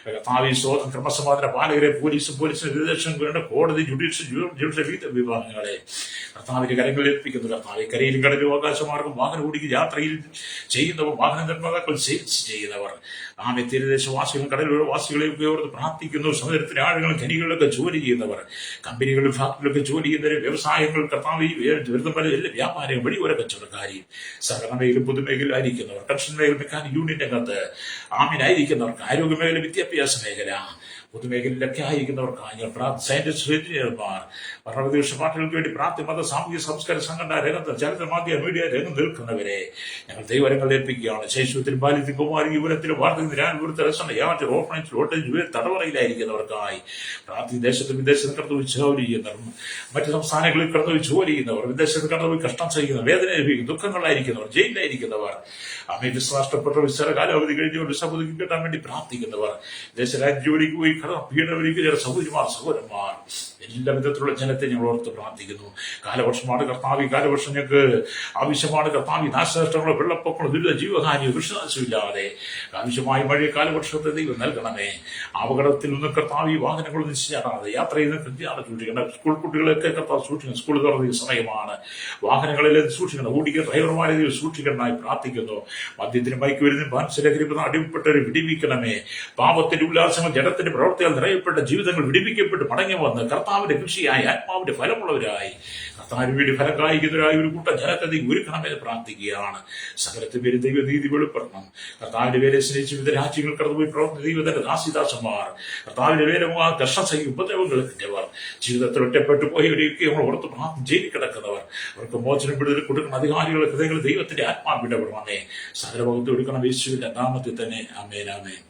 കർത്താവ് സ്വതന്ത്ര ക്രമസമാധാന പാലകരെ, പോലീസിന് വിദേശങ്ങളുടെ കോടതി, ജുഡീഷ്യൽ വിഭാഗങ്ങളെ കർത്താവിന്റെ കരങ്ങളിൽ ഏൽപ്പിക്കുന്നു. കർത്താവ് കരയിലും കടലും ആകാശമാർഗം വാഹനം ഓടിക്കുക, യാത്രയിൽ ചെയ്യുന്നവർ, വാഹന നിർമ്മാതാക്കൾ, സെയിൽസ് ചെയ്യുന്നവർ, തീരദേശവാസികളും കടൽവാസികളെ ഓർത്ത് പ്രാർത്ഥിക്കുന്നു. സമുദ്രത്തിലെ ആഴങ്ങളും ഖനികളിലൊക്കെ ജോലി ചെയ്യുന്നവർ, കമ്പനികളിലും ഫാക്ടറികളിലൊക്കെ ജോലി ചെയ്യുന്നവർ, വ്യവസായങ്ങൾ, കർത്താവ് എല്ലാ വ്യാപാരികൾ, വഴിയോര കച്ചവടക്കാരി, സഹകരണ മേഖല, പൊതുമേഖല ആയിരിക്കുന്നവർ, കൺസ്ട്രക്ഷൻ മേഖല, മെക്കാനിക് യൂണിയൻ രംഗത്ത് ആമിനായിരിക്കുന്നവർക്ക്, ആരോഗ്യ മേഖല, വിദ്യാഭ്യാസ മേഖല, പൊതുമേഖലയിലൊക്കെ ആയിരിക്കുന്നവർക്ക്, സയന്റിസ്റ്റ്, എഞ്ചിനീയർമാർ, ഭരണപ്രതിപക്ഷ പാർട്ടികൾക്ക് വേണ്ടി മത, സാമൂഹിക, സംസ്കാര സംഘടന രംഗത്ത്, ചരിത്ര, മാധ്യമ, മീഡിയ രംഗം നിൽക്കുന്നവരെ ഞങ്ങൾ ദൈവരങ്ങൾ ഏൽപ്പിക്കുകയാണ്. ശൈശവത്തിൽ, ബാല്യത്തിൽ, കുമാരി, യുവനത്തിലും, വാർദ്ധക്യത്തിൽ, യാതൊരു രസം, യാതൊരു ഓപ്പണേജ്, ലോട്ടേജ്, തടവറയിലായിരിക്കുന്നവർക്കായി പ്രാർത്ഥി, ദേശത്തും വിദേശത്തും കടന്നുപോയി ജോലി ചെയ്യുന്നവർ, മറ്റു സംസ്ഥാനങ്ങളിൽ കടന്നുപോയി ജോലി ചെയ്യുന്നവർ, വിദേശത്ത് കടന്നുപോയി കഷ്ടം ചെയ്യുന്നവർ, വേദന അനുഭവിക്കുന്ന, ദുഃഖങ്ങളായിരിക്കുന്നവർ, ജയിലിലായിരിക്കുന്നവർ, നഷ്ടപ്പെട്ട വിസ്താര കാലാവധി കഴിഞ്ഞവർ വിസ പുതുക്കി കിട്ടാൻ വേണ്ടി പ്രാർത്ഥിക്കുന്നവർ, ദേശരാജ്യ ജോലിക്ക് പോയി പീഡനമൊരുക്കിയ സഹോദരന്മാർ, എല്ലാ വിധത്തിലുള്ള ജനത്തെ ഞങ്ങൾ ഓർത്ത് പ്രാർത്ഥിക്കുന്നു. കാലവർഷമാണ് കർത്താവ്, കാലവർഷം ഞങ്ങൾക്ക് ആവശ്യമാണ് കർത്താവ്. നാശനഷ്ടങ്ങളോ, വെള്ളപ്പൊക്കങ്ങളോ, ദുരിത, ജീവഹാനിയോ, കൃഷിനാശമില്ലാതെ ആവശ്യമായ മഴ കാലവർഷത്തെ ദൈവം നൽകണമേ. അപകടത്തിൽ നിന്നും കർത്താവ് വാഹനങ്ങൾ നിശ്ചയാറാതെ യാത്ര ചെയ്യുന്ന കൃത്യമാണ് സൂക്ഷിക്കണം. സ്കൂൾ കുട്ടികളൊക്കെ കർത്താവ് സൂക്ഷിക്കണം. സ്കൂൾ തുറന്ന സമയമാണ്, വാഹനങ്ങളിൽ സൂക്ഷിക്കണം. ഓടിക്കുന്ന ഡ്രൈവർമാരെ സൂക്ഷിക്കണമായി പ്രാർത്ഥിക്കുന്നു. മദ്യത്തിന്, മയക്കുമരുന്നിനും, മാനസികലഹരിക്കും അടിമപ്പെട്ടവരെ വിടിവിക്കണമേ. പാപത്തിന്റെ ഉല്ലാസങ്ങൾ, ജഡത്തിന്റെ പ്രവർത്തികൾ നിറയപ്പെട്ട ജീവിതങ്ങൾ വിടിവിക്കപ്പെട്ട് മടങ്ങി വന്ന് കർത്താവിന്റെ കൃഷിയായി, ആത്മാവിന്റെ ഫലമുള്ളവരായി, കർത്താവിന് വേണ്ടി ഫലം കായ്ക്കുന്നവരായി ഒരു കൂട്ടം ജനത്തെ ഒരുക്കണമെന്ന് പ്രാർത്ഥിക്കുകയാണ്. സകലത്തെ പേര് ദൈവനീതി വെളിപ്പെടണം. കർത്താവിന്റെ പേരെ സ്നേഹിച്ച് വിവിധ രാജ്യങ്ങൾ കടന്നുപോയി പ്രവർത്തി ദൈവത്തിന്റെ ദാസിദാസന്മാർ, കർത്താവിന്റെ പേരെ കർഷക ഉപദ്രവങ്ങൾ കിട്ടിയവർ, ജീവിതത്തിൽ ഒറ്റപ്പെട്ടു പോയവരെയൊക്കെ നമ്മൾ ഓർത്ത് പ്രാർത്ഥന ജയിലിൽ കിടക്കുന്നവർ, അവർക്ക് മോചനം വിടുതൽ കൊടുക്കുന്ന അധികാരികളുടെ ഹൃദയങ്ങൾ ദൈവത്തിന്റെ ആത്മാവിടപെടണമേ. സകല വകുത്ത് കൊടുക്കണം യേശുവിന്റെ നാമത്തിൽ തന്നെ. ആമേൻ, ആമേൻ.